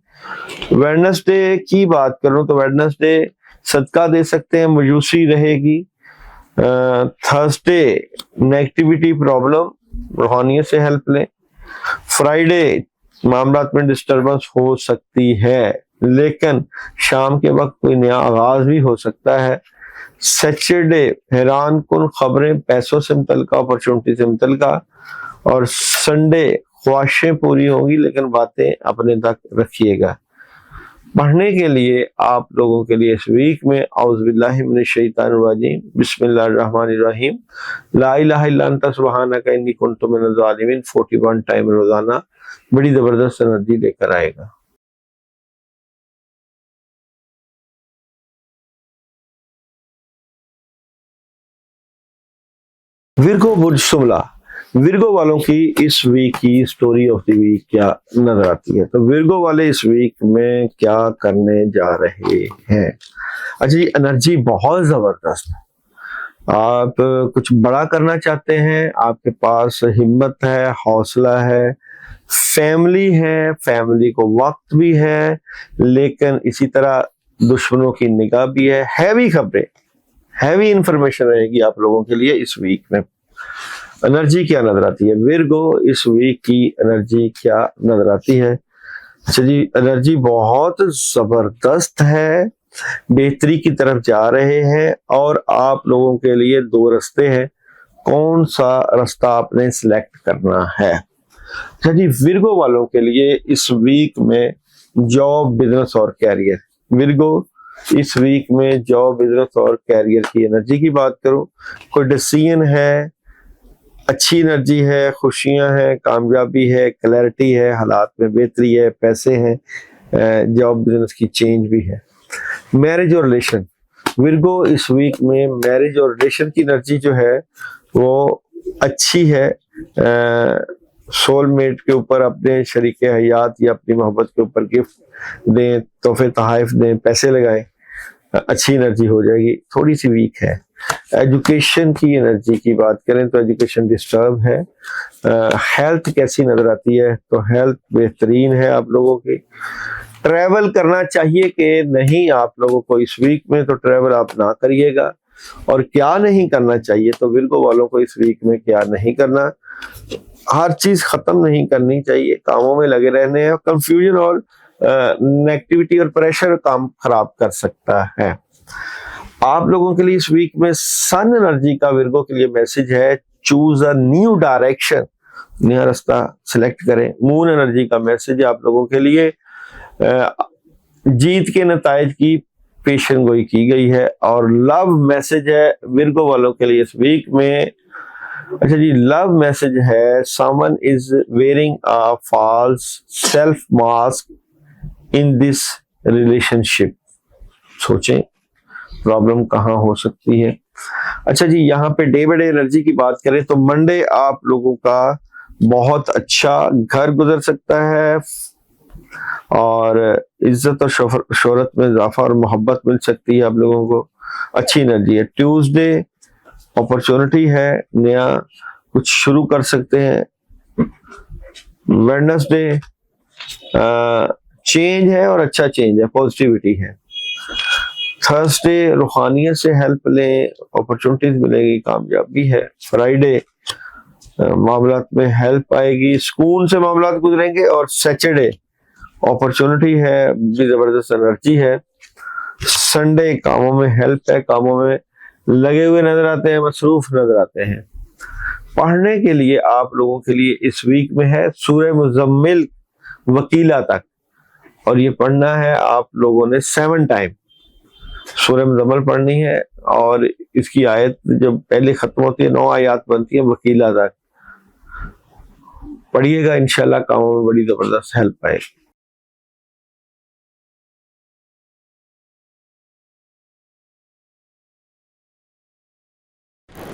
वेडनेसडे की बात करूं तो वेडनेसडे सदका दे सकते हैं, मायूसी रहेगी। थर्सडे नेगेटिविटी प्रॉब्लम, रूहानियत से हेल्प लें। फ्राइडे मामला में डिस्टरबेंस हो सकती है लेकिन शाम के वक्त कोई नया आगाज भी हो सकता है। सैटरडे हैरान कुन खबरें, पैसों से मुतल्लिका, अपॉर्चुनिटी से मुतल्लिका। और संडे ख्वाहिशें पूरी होंगी लेकिन बातें अपने तक रखिएगा। पढ़ने के लिए आप लोगों के लिए इस वीक में औज़ु बिल्लाहि मिनश शैतानिर रजीम, बिस्मिल्लाहिर रहमानिर रहीम, ला इलाहा इल्ला अंता सुब्हानका इन्नी कुन्तु मिनज़ ज़ालिमीन 41 टाइम रोजाना बड़ी जबरदस्त एनर्जी लेकर आएगा। विर्गो बुर्ज शुमला, विर्गो वालों की इस वीक की स्टोरी ऑफ द वीक क्या नजर आती है? तो विर्गो वाले इस वीक में क्या करने जा रहे हैं? अच्छा जी, एनर्जी बहुत जबरदस्त है। आप कुछ बड़ा करना चाहते हैं, आपके पास हिम्मत है, हौसला है, फैमिली है, फैमिली को वक्त भी है, लेकिन इसी तरह दुश्मनों की निगाह भी है। हैवी खबरें, हैवी इंफॉर्मेशन रहेगी आप लोगों के लिए इस वीक में। एनर्जी क्या नजर आती है विर्गो इस वीक की? एनर्जी क्या नजर आती है? अच्छा जी, एनर्जी बहुत जबरदस्त है, बेहतरी की तरफ जा रहे हैं, और आप लोगों के लिए दो रास्ते हैं, कौन सा रास्ता आपने सिलेक्ट करना है? अच्छा जी, विर्गो वालों के लिए इस वीक में जॉब, बिजनेस और कैरियर। विर्गो इस वीक में जॉब, बिजनेस और कैरियर की एनर्जी की बात करूं, कोई डिसीजन है, अच्छी एनर्जी है, खुशियां हैं, कामयाबी है, क्लैरिटी है, हालात में बेहतरी है, पैसे हैं, जॉब बिजनेस की चेंज भी है। मैरिज और रिलेशन, विर्गो इस वीक में मैरिज और रिलेशन की एनर्जी जो है वो अच्छी है। सोलमेट के ऊपर, अपने शरीके हयात या अपनी मोहब्बत के ऊपर गिफ्ट दें, तोहफे तोहफे दें, पैसे लगाएं, अच्छी एनर्जी हो जाएगी। थोड़ी सी वीक है। एजुकेशन की एनर्जी की बात करें तो एजुकेशन डिस्टर्ब है। हेल्थ कैसी नजर आती है? तो हेल्थ बेहतरीन है आप लोगों की। ट्रैवल करना चाहिए कि नहीं आप लोगों को इस वीक में? तो ट्रैवल आप ना करिएगा। और क्या नहीं करना चाहिए? तो विर्गो वालों को इस वीक में क्या नहीं करना, हर चीज खत्म नहीं करनी चाहिए, कामों में लगे रहने हैं। कंफ्यूजन और नेगेटिविटी और प्रेशर काम खराब कर सकता है। आप लोगों के लिए इस वीक में सन एनर्जी का विर्गो के लिए मैसेज है, चूज अ न्यू डायरेक्शन, नया रास्ता सिलेक्ट करें। मून एनर्जी का मैसेज है आप लोगों के लिए, जीत के नतायज की पेशन गोई की गई है। और लव मैसेज है विर्गो वालों के लिए इस वीक में। अच्छा जी, लव मैसेज है, someone is wearing a false self mask in this relationship. सोचें प्रॉब्लम कहाँ हो सकती है। अच्छा जी, यहाँ पे डे बाय डे एनर्जी की बात करें तो मंडे आप लोगों का बहुत अच्छा घर गुजर सकता है और इज्जत और शोहरत में इजाफा और मोहब्बत मिल सकती है आप लोगों को। अच्छी एनर्जी है। ट्यूसडे अपॉर्चुनिटी है, नया कुछ शुरू कर सकते हैं। वेडनेसडे चेंज है और अच्छा चेंज है, पॉजिटिविटी है। थर्सडे रूहानियत से हेल्प लें, अपॉर्चुनिटीज मिलेगी, कामयाबी है। फ्राइडे मामलात में हेल्प आएगी, सुकून से मामलात गुजरेंगे। और सैटरडे अपॉर्चुनिटी है, जबरदस्त एनर्जी है। संडे कामों में हेल्प है, कामों में लगे हुए नजर आते हैं, मसरूफ नजर आते हैं। पढ़ने के लिए आप लोगों के लिए इस वीक में है सूरह मुज़म्मिल वकीला तक, और ये पढ़ना है आप लोगों ने 7 टाइम सूरह मुज़म्मिल पढ़नी है। और इसकी आयत जब पहले खत्म होती है 9 आयत बनती है वकीला तक, पढ़िएगा, इंशाल्लाह कामों में बड़ी जबरदस्त हेल्प आएगी।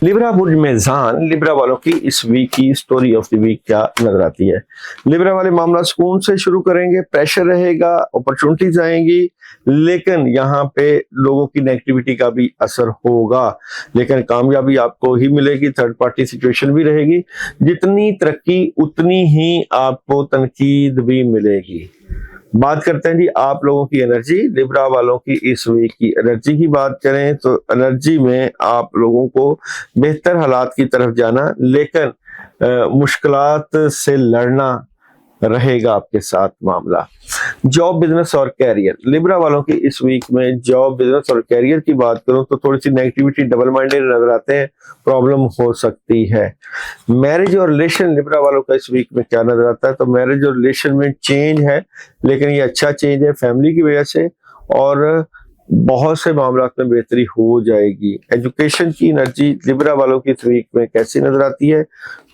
लिब्रा बुर्ज मेज़ान, लिब्रा वालों की इस वीक की स्टोरी ऑफ द वीक क्या नजर आती है। लिब्रा वाले मामला सुकून से शुरू करेंगे, प्रेशर रहेगा, अपॉर्चुनिटीज आएंगी, लेकिन यहाँ पे लोगों की नेगेटिविटी का भी असर होगा, लेकिन कामयाबी आपको ही मिलेगी। थर्ड पार्टी सिचुएशन भी रहेगी। जितनी तरक्की उतनी ही आपको तनकीद भी मिलेगी। बात करते हैं जी आप लोगों की एनर्जी, लिब्रा वालों की इस वीक की एनर्जी की बात करें तो एनर्जी में आप लोगों को बेहतर हालात की तरफ जाना, लेकिन मुश्किलात से लड़ना रहेगा आपके साथ मामला। जॉब, बिजनेस और कैरियर, लिब्रा वालों की इस वीक में जॉब, बिजनेस और कैरियर की बात करूं तो थोड़ी सी नेगेटिविटी, डबल माइंडेड नजर आते हैं, प्रॉब्लम हो सकती है। मैरिज और रिलेशन, लिब्रा वालों का इस वीक में क्या नजर आता है तो मैरिज और रिलेशन में चेंज है, लेकिन ये अच्छा चेंज है फैमिली की वजह से, और बहुत से मामलों में बेहतरी हो जाएगी। एजुकेशन की एनर्जी लिब्रा वालों की इस वीक में कैसी नजर आती है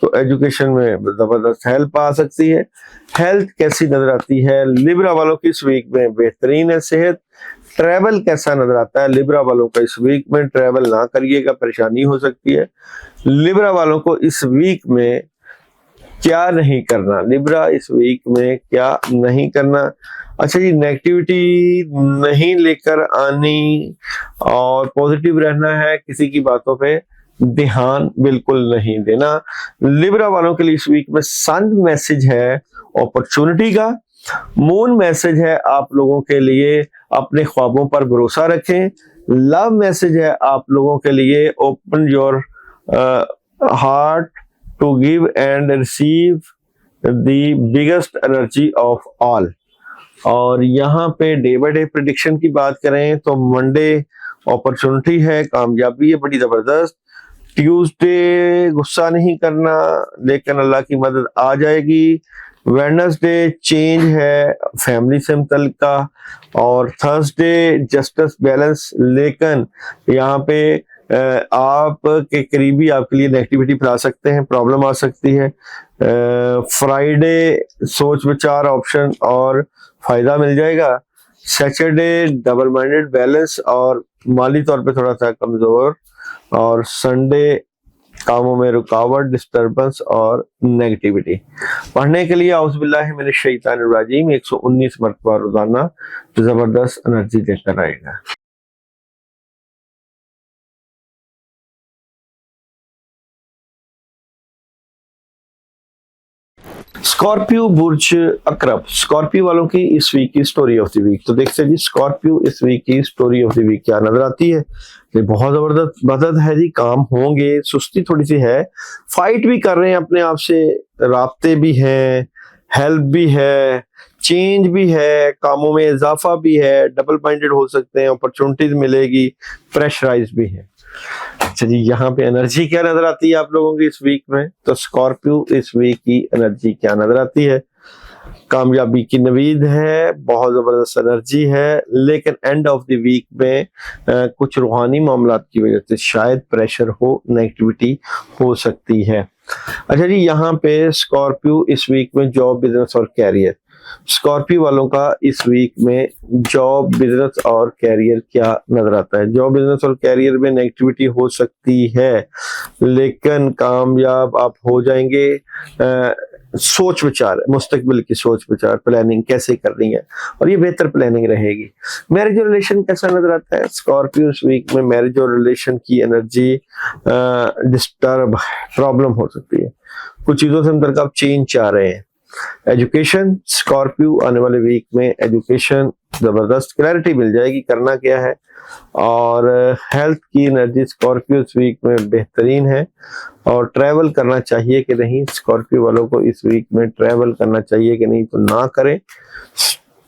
तो एजुकेशन में जबरदस्त हेल्प आ सकती है। हेल्थ कैसी नजर आती है लिब्रा वालों की इस वीक में, बेहतरीन है सेहत। ट्रैवल कैसा नजर आता है लिब्रा वालों का इस वीक में, ट्रैवल ना करिएगा, परेशानी हो सकती है। लिब्रा वालों को इस वीक में क्या नहीं करना, लिब्रा इस वीक में क्या नहीं करना। अच्छा जी, नेगेटिविटी नहीं लेकर आनी और पॉजिटिव रहना है, किसी की बातों पे ध्यान बिल्कुल नहीं देना। लिब्रा वालों के लिए इस वीक में सन मैसेज है अपॉर्चुनिटी का, मून मैसेज है आप लोगों के लिए अपने ख्वाबों पर भरोसा रखें, लव मैसेज है आप लोगों के लिए open your heart to give and receive the biggest energy of all. और यहाँ पे डे बाय डे प्रिडिक्शन की बात करें तो मंडे अपॉर्चुनिटी है, कामयाबी है बड़ी जबरदस्त। ट्यूसडे गुस्सा नहीं करना, लेकिन अल्लाह की मदद आ जाएगी। वेडनेसडे चेंज है फैमिली से मुतल्लिका, और थर्सडे जस्टिस बैलेंस, लेकिन यहाँ पे आप के करीबी आपके लिए नेगेटिविटी फैला सकते हैं, प्रॉब्लम आ सकती है। फ्राइडे सोच विचार ऑप्शन और फायदा मिल जाएगा। सैटरडे डबल माइंडेड बैलेंस और माली तौर पे थोड़ा सा कमजोर, और संडे कामों में रुकावट, डिस्टरबेंस और नेगेटिविटी। पढ़ने के लिए औज़ुबिल्लाहि मिनश शैतानिर रजीम 119 मरतबा रोजाना जबरदस्त एनर्जी देकर आएगा। स्कॉर्पियो बुर्ज अकरब, स्कॉर्पियो वालों की इस वीक की स्टोरी ऑफ द वीक। तो देखते हैं जी स्कॉर्पियो इस वीक की स्टोरी ऑफ द वीक क्या नजर आती है। ये बहुत जबरदस्त मदद है जी, काम होंगे, सुस्ती थोड़ी सी है, फाइट भी कर रहे हैं अपने आप से, राब्ते भी हैं, हेल्प भी है, चेंज भी है, कामों में इजाफा भी है, डबल माइंडेड हो सकते हैं, अपॉर्चुनिटीज मिलेगी, प्रेशराइज भी है। अच्छा जी, यहाँ पे एनर्जी क्या नजर आती है आप लोगों की इस वीक में तो स्कॉर्पियो इस वीक की एनर्जी क्या नजर आती है। कामयाबी की नवीद है, बहुत जबरदस्त एनर्जी है, लेकिन एंड ऑफ द वीक में कुछ रूहानी मामलात की वजह से शायद प्रेशर हो, नेगेटिविटी हो सकती है। अच्छा जी, यहाँ पे स्कॉर्पियो इस वीक में जॉब, बिजनेस और कैरियर, स्कॉर्पियो वालों का इस वीक में जॉब, बिजनेस और कैरियर क्या नजर आता है? जॉब, बिजनेस और कैरियर में नेगेटिविटी हो सकती है, लेकिन कामयाब आप हो जाएंगे। सोच विचार, मुस्तकबिल की सोच विचार, प्लानिंग कैसे करनी है, और ये बेहतर प्लानिंग रहेगी। मैरिज और रिलेशन कैसा नजर आता है? स्कॉर्पियो इस वीक में मैरिज और रिलेशन की एनर्जी डिस्टर्ब, प्रॉब्लम हो सकती है। कुछ चीजों से मतलब आप चेंज चाह रहे हैं। एजुकेशन, स्कॉर्पियो आने वाले वीक में एजुकेशन जबरदस्त क्लैरिटी मिल जाएगी, करना क्या है। और हेल्थ की एनर्जी स्कॉर्पियो इस वीक में बेहतरीन है। और ट्रैवल करना चाहिए कि नहीं, स्कॉर्पियो वालों को इस वीक में ट्रैवल करना चाहिए कि नहीं, तो ना करें।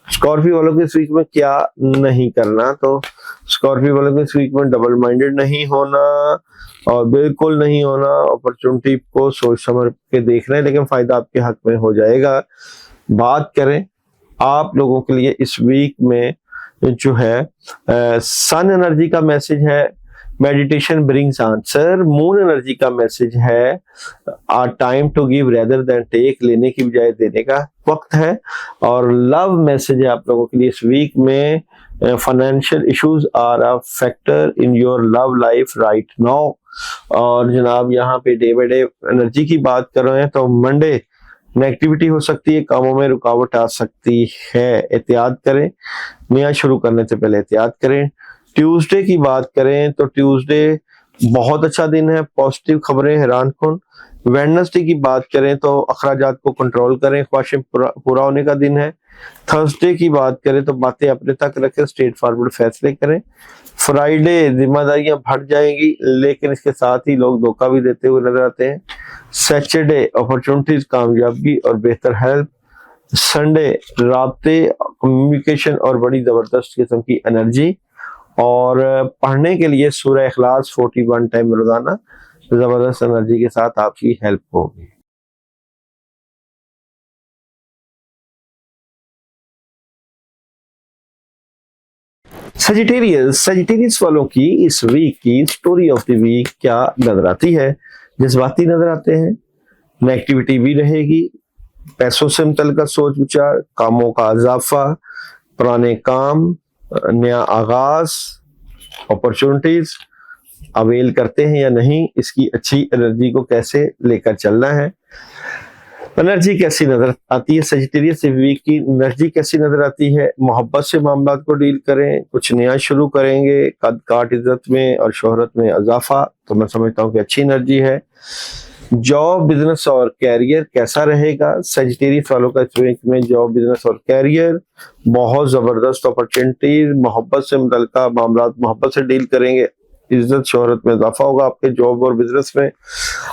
स्कॉर्पियो वालों को इस वीक में क्या नहीं करना, तो स्कॉर्पियो वालों को इस वीक में डबल माइंडेड नहीं होना, और बिल्कुल नहीं होना। अपॉर्चुनिटी को सोच समझ के देख रहे हैं, लेकिन फायदा आपके हक में हो जाएगा। बात करें आप लोगों के लिए इस वीक में जो है सन एनर्जी का मैसेज है, meditation brings answer. Moon energy का मैसेज है, a time to give rather than take, लेने की बजाय देने का वक्त है। और लव मैसेज है आप लोगों के लिए इस वीक में, financial issues are a factor in your love life right now. और जनाब यहाँ पे डे बाय डे एनर्जी की बात कर रहे हैं, तो मंडे नेगेटिविटी हो सकती है, कामों में रुकावट आ सकती है, एहतियात करें। नया शुरू करने से पहले एहतियात करें। ट्यूसडे की बात करें तो ट्यूसडे बहुत अच्छा दिन है, पॉजिटिव खबरें हैरान कुन। वेडनेसडे की बात करें तो अखराजात को कंट्रोल करें, ख्वाहिशें पूरा होने का दिन है। थर्सडे की बात करें तो बातें अपने तक रखें, स्ट्रेट फॉरवर्ड फैसले करें। फ्राइडे जिम्मेदारियां बढ़ जाएंगी, लेकिन इसके साथ ही लोग धोखा भी देते हुए नजर आते हैं। सैटरडे अपॉर्चुनिटीज, कामयाबी और बेहतर हेल्प। संडे राब्ते, कम्युनिकेशन और बड़ी जबरदस्त किस्म की एनर्जी। और पढ़ने के लिए सूरह इखलास 41 टाइम रोजाना, जबरदस्त एनर्जी के साथ आपकी हेल्प होगी। सजिटेरियस वालों की इस वीक की स्टोरी ऑफ द वीक क्या नजर आती है? जज्बाती नजर आते हैं, नेगेटिविटी भी रहेगी, पैसों से मुतल्लिक़ सोच विचार, कामों का इजाफा, पुराने काम, नया आगाज, अपॉर्चुनिटीज अवेल करते हैं या नहीं, इसकी अच्छी एनर्जी को कैसे लेकर चलना है। एनर्जी कैसी नजर आती है? सजिटेरियस वीक की एनर्जी कैसी नजर आती है? मोहब्बत से मामला को डील करें, कुछ नया शुरू करेंगे, कद काट इज्जत में और शोहरत में इजाफा, तो मैं समझता हूँ कि अच्छी एनर्जी है। जॉब, बिजनेस और कैरियर कैसा रहेगा? सजिटेरियस वालों का इस वीक में जॉब, बिजनेस और कैरियर बहुत जबरदस्त अपॉर्चुनिटीज, मोहब्बत से मुतल्लिका मामला, मोहब्बत से डील करेंगे, इज्जत शोहरत में इजाफा होगा आपके जॉब और बिजनेस में।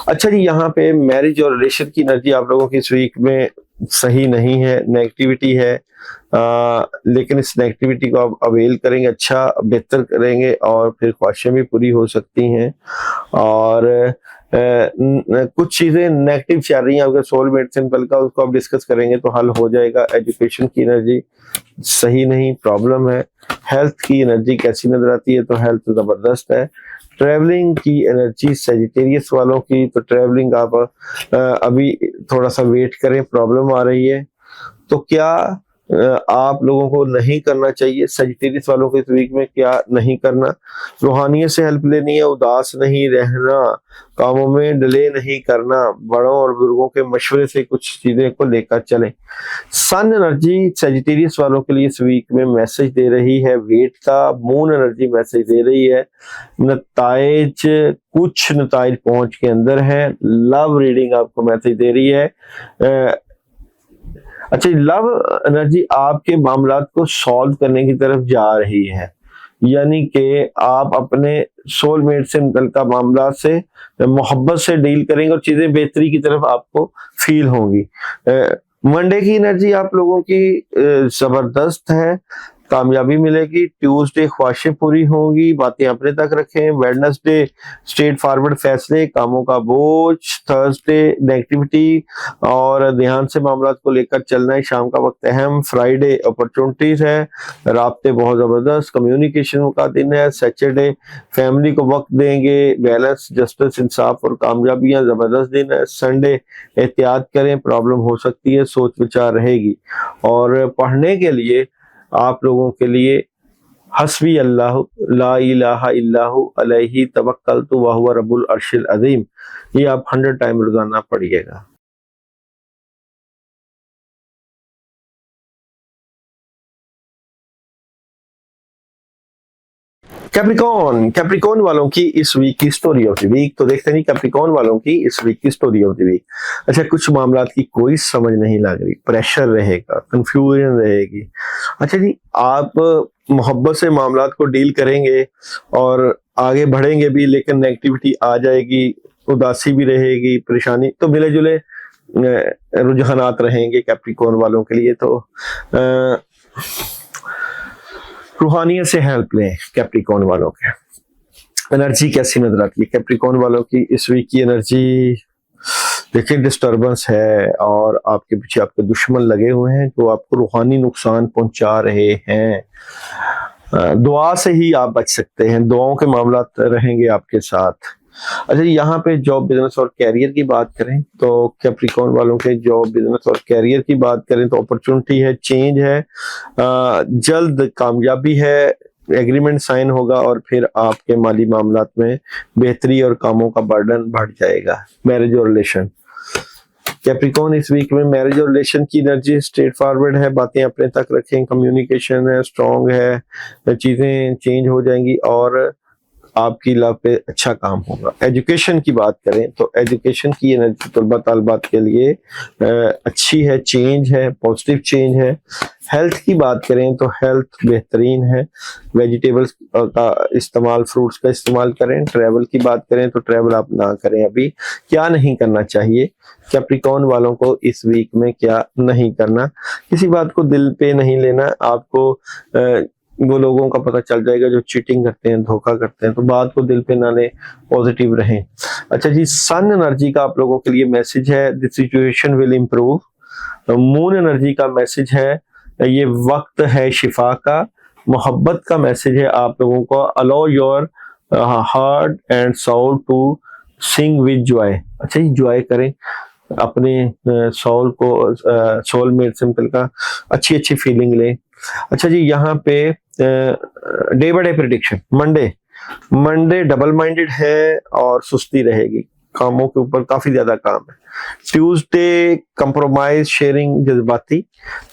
अच्छा जी, यहाँ पे मैरिज और रिलेशन की एनर्जी आप लोगों की इस वीक में सही नहीं है, नेगेटिविटी है। लेकिन इस नेगेटिविटी को आप अवेल करेंगे, अच्छा बेहतर करेंगे, और फिर ख्वाहिशें भी पूरी हो सकती हैं। और कुछ चीजें नेगेटिव चल रही हैं, अगर सोलमेट सिंपल का उसको आप डिस्कस करेंगे तो हल हो जाएगा। एजुकेशन की एनर्जी सही नहीं, प्रॉब्लम है। हेल्थ की एनर्जी कैसी नजर आती है? तो हेल्थ जबरदस्त है। ट्रैवलिंग की एनर्जी सजिटेरियस वालों की, तो ट्रैवलिंग आप अभी थोड़ा सा वेट करें, प्रॉब्लम आ रही है। तो क्या आप लोगों को नहीं करना चाहिए? सजिटेरियस वालों को इस वीक में क्या नहीं करना? रूहानियत से हेल्प लेनी है, उदास नहीं रहना, कामों में डिले नहीं करना, बड़ों और बुजुर्गों के मशवरे से कुछ चीजें को लेकर चलें। सन एनर्जी सजिटेरियस वालों के लिए इस वीक में मैसेज दे रही है वेट का। मून एनर्जी मैसेज दे रही है नताइज, कुछ नताइज पहुंच के अंदर है। लव रीडिंग आपको मैसेज दे रही है। अच्छा, लव एनर्जी आपके मामलात को सॉल्व करने की तरफ जा रही है, यानी कि आप अपने सोलमेट से मुतल्लिका मामला से मोहब्बत से डील करेंगे और चीजें बेहतरी की तरफ आपको फील होंगी। मंडे की एनर्जी आप लोगों की जबरदस्त है, कामयाबी मिलेगी। ट्यूसडे ख्वाहिशें पूरी होंगी, बातें अपने तक रखें। वेडनेसडे स्ट्रेट फॉरवर्ड फैसले, कामों का बोझ। थर्सडे नेगेटिविटी और ध्यान से मामला को लेकर चलना है, शाम का वक्त अहम। फ्राइडे अपॉर्चुनिटीज है, राब्ते बहुत जबरदस्त, कम्युनिकेशन का दिन है। सैटरडे फैमिली को वक्त देंगे, बैलेंस, जस्टिस, इंसाफ और कामयाबियां, जबरदस्त दिन है। संडे एहतियात करें, प्रॉब्लम हो सकती है, सोच विचार रहेगी। और पढ़ने के लिए आप लोगों के लिए हस्बी अल्लाह ला इलाहा इल्लाहु अलैहि तवक्कलतु व हुवा रब्बुल अर्शिल अज़ीम, ये आप 100 टाइम रोजाना पढ़िएगा। कैप्रिकॉन वालों की इस वीक की स्टोरी ऑफ द वीक, तो देखते नहीं कैप्रिकॉन वालों की इस वीक की स्टोरी ऑफ द वीक। अच्छा, कुछ मामला की कोई समझ नहीं लग रही, प्रेशर रहेगा, कंफ्यूजन रहेगी। अच्छा जी, आप मोहब्बत से मामला को डील करेंगे और आगे बढ़ेंगे भी, लेकिन नेगेटिविटी आ जाएगी, उदासी भी रहेगी, परेशानी, तो मिले जुले रुझानात रहेंगे कैप्रिकॉन वालों के लिए। तो रूहानियत से हेल्प लें कैप्रिकॉन वालों के। एनर्जी कैसी नजर आती है कैप्रिकॉन वालों की इस वीक की एनर्जी? देखिए, डिस्टर्बेंस है और आपके पीछे आपके दुश्मन लगे हुए हैं जो आपको रूहानी नुकसान पहुंचा रहे हैं। दुआ से ही आप बच सकते हैं, दुआओं के मामला रहेंगे आपके साथ। अच्छा, यहाँ पे जॉब, बिजनेस और कैरियर की बात करें तो कैप्रिकॉन वालों के जॉब, बिजनेस और कैरियर की बात करें तो अपॉर्चुनिटी है, चेंज है, जल्द कामयाबी है, एग्रीमेंट साइन होगा और फिर आपके माली मामलात में बेहतरी और कामों का बर्डन बढ़ जाएगा। मैरिज और रिलेशन, कैप्रिकॉन इस वीक में मैरिज और रिलेशन की एनर्जी स्ट्रेट फॉरवर्ड है, बातें अपने तक रखें, कम्युनिकेशन है, स्ट्रॉन्ग है, चीजें चेंज हो जाएंगी और आपकी लव पे अच्छा काम होगा। एजुकेशन की बात करें तो एजुकेशन की एनर्जी तलबा तालबात के लिए अच्छी है, चेंज है, पॉजिटिव चेंज है। हेल्थ की बात करें तो हेल्थ बेहतरीन है, वेजिटेबल्स का इस्तेमाल, फ्रूट्स का इस्तेमाल करें। ट्रैवल की बात करें तो ट्रैवल आप ना करें। अभी क्या नहीं करना चाहिए कैप्रिकॉन वालों को इस वीक में, क्या नहीं करना, किसी बात को दिल पे नहीं लेना। आपको वो लोगों का पता चल जाएगा जो चीटिंग करते हैं, धोखा करते हैं, तो बात को दिल पे ना ले, पॉजिटिव रहें। अच्छा जी, सन एनर्जी का आप लोगों के लिए मैसेज है, the situation will improve. Moon energy का मैसेज है, ये वक्त है शिफा का। मोहब्बत का मैसेज है आप लोगों को, allow your heart and soul to sing with joy. अच्छा जी, जॉय करें, अपने सोल को, सोलमेट सिंपल का अच्छी अच्छी फीलिंग लें। अच्छा जी, यहाँ पे day by day prediction, Monday double minded है और सुस्ती रहेगी, कामों के ऊपर काफी ज्यादा काम है। ट्यूसडे कंप्रोमाइज, शेयरिंग, जज्बाती।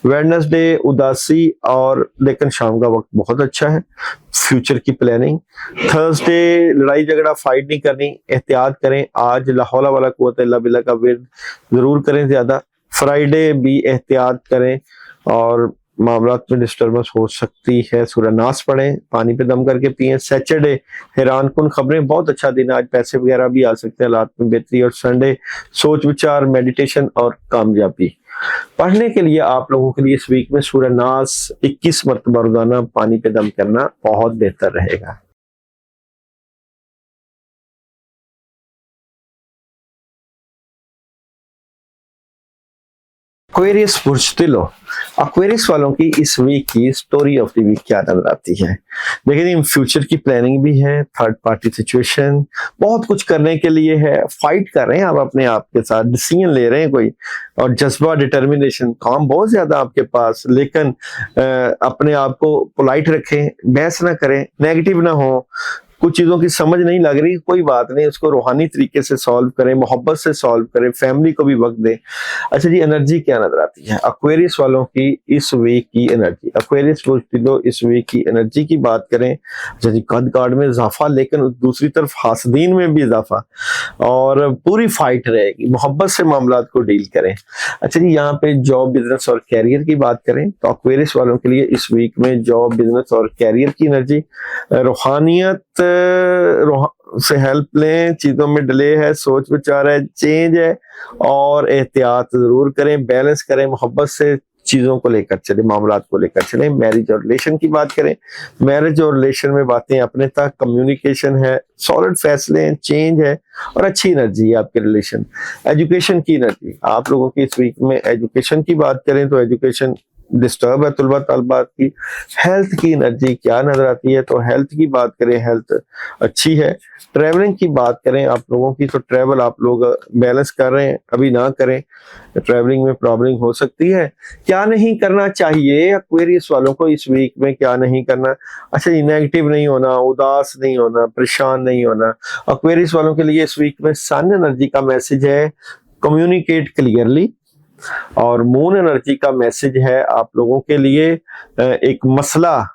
वेडनेसडे उदासी और लेकिन शाम का वक्त बहुत अच्छा है, फ्यूचर की प्लानिंग। थर्सडे लड़ाई झगड़ा, फाइट नहीं करनी, एहतियात करें। आज ला हौला वला कुव्वत इल्ला बिल्लाह का विर्द जरूर करें ज्यादा। फ्राइडे भी एहतियात करें और मामलात में डिस्टर्बेंस हो सकती है, सूरह नास पढ़ें, पानी पे दम करके पिए। सैटरडे हैरान कुन खबरें, बहुत अच्छा दिन है, आज पैसे वगैरह भी आ सकते हैं, हालात में बेहतरी। और संडे सोच विचार, मेडिटेशन और कामयाबी। पढ़ने के लिए आप लोगों के लिए इस वीक में सूरह नास 21 मरतबा रोजाना पानी पे दम करना बहुत बेहतर रहेगा। एक्वेरियस बुर्जतिलो, एक्वेरियस वालों की इस वीक की स्टोरी ऑफ द वीक क्या नजर आती है? देखिए, फ्यूचर की प्लानिंग भी है, थर्ड पार्टी सिचुएशन, बहुत कुछ करने के लिए है, फाइट कर रहे हैं आप अपने आप के साथ, डिसीजन ले रहे हैं कोई, और जज्बा, डिटर्मिनेशन, काम बहुत ज्यादा आपके पास, लेकिन अपने आप को पोलाइट रखें, बहस ना करें, नेगेटिव ना हो। कुछ चीजों की समझ नहीं लग रही, कोई बात नहीं, उसको रूहानी तरीके से सॉल्व करें, मोहब्बत से सॉल्व करें, फैमिली को भी वक्त दें। अच्छा जी, एनर्जी क्या नजर आती है एक्वेरियस वालों की इस वीक की एनर्जी? एक्वेरियस इस वीक की एनर्जी की बात करें, अच्छा जी, कद काट में इजाफा, लेकिन दूसरी तरफ हासदीन में भी इजाफा, और पूरी फाइट रहेगी, मोहब्बत से मामला को डील करें। अच्छा जी, यहाँ पे जॉब, बिजनेस और कैरियर की बात करें तो एक्वेरियस वालों के लिए इस वीक में जॉब, बिजनेस और कैरियर की एनर्जी, रूहानियत से हेल्प लें, चीजों में डिले है, सोच विचार है, चेंज है और एहतियात जरूर करें, बैलेंस करें, मोहब्बत से चीजों को लेकर चले, मामलात को लेकर चले। मैरिज और रिलेशन की बात करें, मैरिज और रिलेशन में बातें अपने तक, कम्युनिकेशन है, सॉलिड फैसले हैं, चेंज है और अच्छी एनर्जी है आपके रिलेशन। एजुकेशन की एनर्जी आप लोगों की इस वीक में, एजुकेशन की बात करें तो एजुकेशन डिस्टर्ब है तुलबा तालबात की। हेल्थ की एनर्जी क्या नजर आती है, तो हेल्थ की बात करें, हेल्थ अच्छी है। ट्रैवलिंग की बात करें आप लोगों की, तो ट्रैवल आप लोग बैलेंस कर रहे हैं, अभी ना करें, ट्रैवलिंग में प्रॉब्लम हो सकती है। क्या नहीं करना चाहिए एक्वेरियस वालों को इस वीक में, क्या नहीं करना? अच्छा जी, नेगेटिव नहीं होना, उदास नहीं होना, परेशान नहीं होना। एक्वेरियस वालों के लिए इस वीक में सन एनर्जी का मैसेज है कम्युनिकेट क्लियरली, और मून एनर्जी का मैसेज है आप लोगों के लिए एक मसला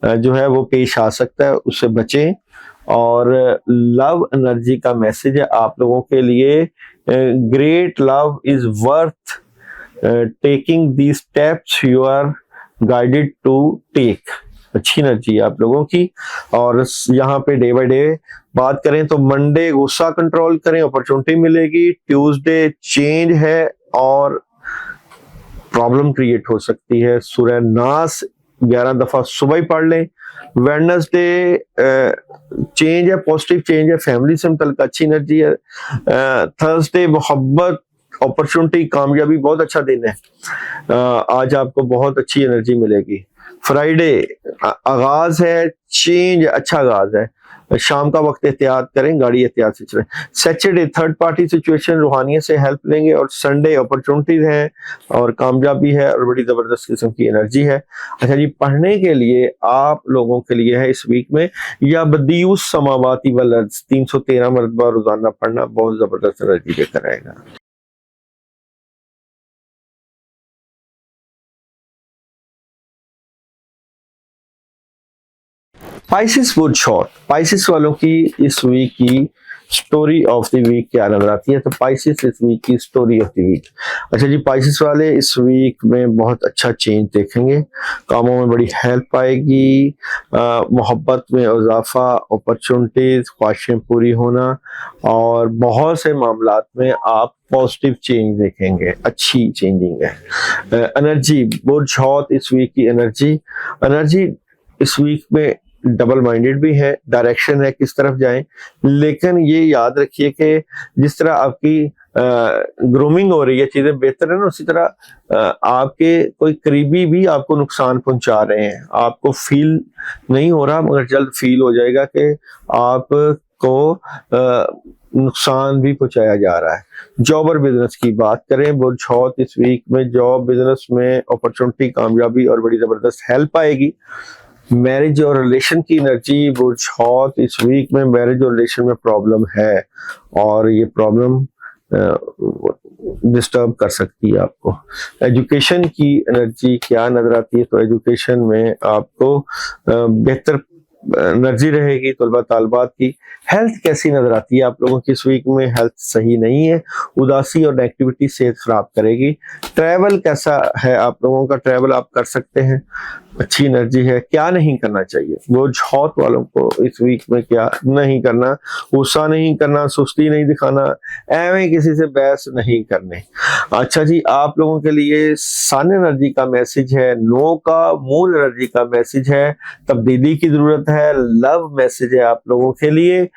जो है वो पेश आ सकता है, उससे बचें। और लव एनर्जी का मैसेज है आप लोगों के लिए great love is worth taking the steps you are guided to take. अच्छी एनर्जी है आप लोगों की। और यहाँ पे डे बाय डे बात करें तो मंडे गुस्सा कंट्रोल करें, अपॉर्चुनिटी मिलेगी। ट्यूसडे चेंज है और प्रॉब्लम क्रिएट हो सकती है। सूरह नास 11 दफा सुबह ही पढ़ लें। वेडनेसडे चेंज है, पॉजिटिव चेंज है, फैमिली से मुतल्लिक अच्छी एनर्जी है। थर्सडे मोहब्बत, अपॉर्चुनिटी, कामयाबी, बहुत अच्छा दिन है। आज आपको बहुत अच्छी एनर्जी मिलेगी। फ्राइडे आगाज है, चेंज, अच्छा आगाज है। शाम का वक्त एहतियात करें, गाड़ी एहतियात से चलें। सैटरडे थर्ड पार्टी सिचुएशन, रूहानियत से हेल्प लेंगे। और संडे अपॉर्चुनिटीज हैं और कामयाबी है और बड़ी जबरदस्त किस्म की एनर्जी है। अच्छा जी, पढ़ने के लिए आप लोगों के लिए है इस वीक में या बदीउस समावाती वल अर्ज़ 313 मरतबा रोजाना पढ़ना बहुत जबरदस्त एनर्जी लेकर आएगा। पाइसिस वुड शॉर्ट, पाइसिस वालों की इस वीक की स्टोरी ऑफ द वीक क्या नजर आती है? तो पाइसिस इस वीक की स्टोरी ऑफ द वीक, अच्छा जी, पाइसिस वाले इस वीक में बहुत अच्छा चेंज देखेंगे, कामों में बड़ी हेल्प आएगी, मोहब्बत में इजाफा, अपॉर्चुनिटीज, ख्वाहिशें पूरी होना और बहुत से मामलात में आप पॉजिटिव चेंज देखेंगे, अच्छी चेंजिंग है। एनर्जी बुर्ज हौत इस वीक की एनर्जी इस वीक में डबल माइंडेड भी है, डायरेक्शन है किस तरफ जाएं। लेकिन ये याद रखिए कि जिस तरह आपकी ग्रूमिंग हो रही है, चीजें बेहतर है ना, उसी तरह आपके कोई करीबी भी आपको नुकसान पहुंचा रहे हैं। आपको फील नहीं हो रहा मगर जल्द फील हो जाएगा कि आपको नुकसान भी पहुंचाया जा रहा है। जॉब और बिजनेस की बात करें, बुर्ज हौत इस वीक में जॉब बिजनेस में अपॉर्चुनिटी, कामयाबी और बड़ी जबरदस्त हेल्प आएगी। मैरिज और रिलेशन की एनर्जी बुर्ज हौत इस वीक में मैरिज और रिलेशन में प्रॉब्लम है और ये प्रॉब्लम डिस्टर्ब कर सकती है आपको। एजुकेशन की एनर्जी क्या नजर आती है? तो एजुकेशन में आपको बेहतर एनर्जी रहेगी तलबा तालबात की। हेल्थ कैसी नजर आती है आप लोगों की इस वीक में? हेल्थ सही नहीं है, उदासी और नेगेटिविटी सेहत खराब करेगी। ट्रैवल कैसा है आप लोगों का? ट्रैवल आप कर सकते हैं, अच्छी एनर्जी है। क्या नहीं करना चाहिए बुर्ज हौत वालों को इस वीक में? क्या नहीं करना? गुस्सा नहीं करना, सुस्ती नहीं दिखाना, एवं किसी से बहस नहीं करने। अच्छा जी, आप लोगों के लिए सन एनर्जी का मैसेज है, नो का मून एनर्जी का मैसेज है, तब्दीली की जरूरत है, लव मैसेज है आप लोगों के लिए।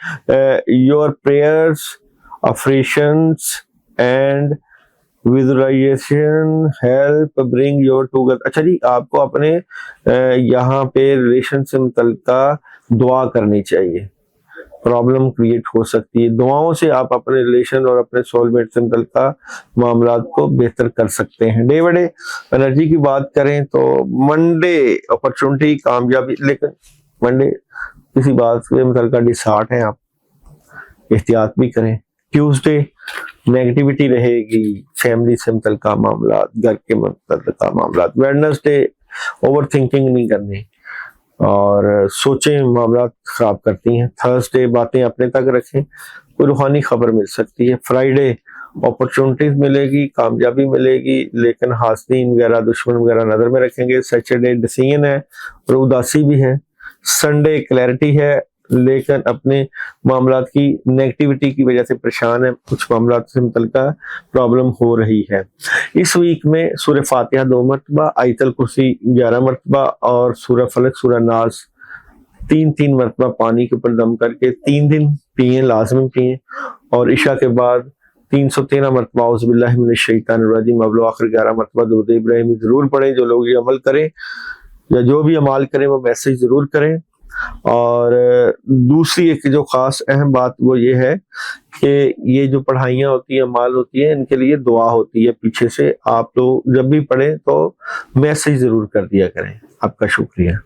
Your prayers, affirmations and visualization help bring your together. अच्छा जी, आपको अपने यहाँ पे रिलेशन से मुतल्लिका दुआ करनी चाहिए, प्रॉब्लम क्रिएट हो सकती है। दुआओं से आप अपने रिलेशन और अपने सोलमेट से मुतल्लिका मामलात को बेहतर कर सकते हैं। डे बाय डे एनर्जी की बात करें तो मंडे अपॉर्चुनिटी, कामयाबी, लेकिन मंडे किसी बात से मुतल्लिका डिसहार्ट है, आप एहतियात भी करें। ट्यूसडे नेगेटिविटी रहेगी, फैमिली से मुतल्लिका मामला, घर के मुतल्लिका मामला। वेडनेसडे ओवर थिंकिंग नहीं करनी और सोचें मामला खराब करती हैं। थर्सडे बातें अपने तक रखें, कोई रूहानी खबर मिल सकती है। फ्राइडे अपॉर्चुनिटीज मिलेगी, कामयाबी मिलेगी, लेकिन हासदीन वगैरह, दुश्मन वगैरह नजर में रखेंगे। सैटरडे डिसीजन है और उदासी भी है। संडे क्लैरिटी है, लेकिन अपने मामलात की नेगेटिविटी की वजह से परेशान है, कुछ मामलात से मुतल्लिका प्रॉब्लम हो रही है। इस वीक में सूरह फातिहा 2 मरतबा, आयतल कुर्सी 11 मरतबा और सूरह फलक, सूरह नास 3-3 मरतबा पानी के ऊपर दम करके 3 दिन पिए, लाजमी पिए। और इशा के बाद 313 मरतबा औज़ुबिल्लाहि मिनश शैतानिर रजीम अव्वल आखिर 11 मरतबा दुरूद इब्राहिमी जरूर पढ़ें। जो लोग ये अमल करें या जो भी अमाल करें वो मैसेज जरूर करें। और दूसरी एक जो खास अहम बात वो ये है कि ये जो पढ़ाइयाँ होती हैं, अमाल होती है, इनके लिए दुआ होती है पीछे से। आप लोग जब भी पढ़ें तो मैसेज जरूर कर दिया करें। आपका शुक्रिया।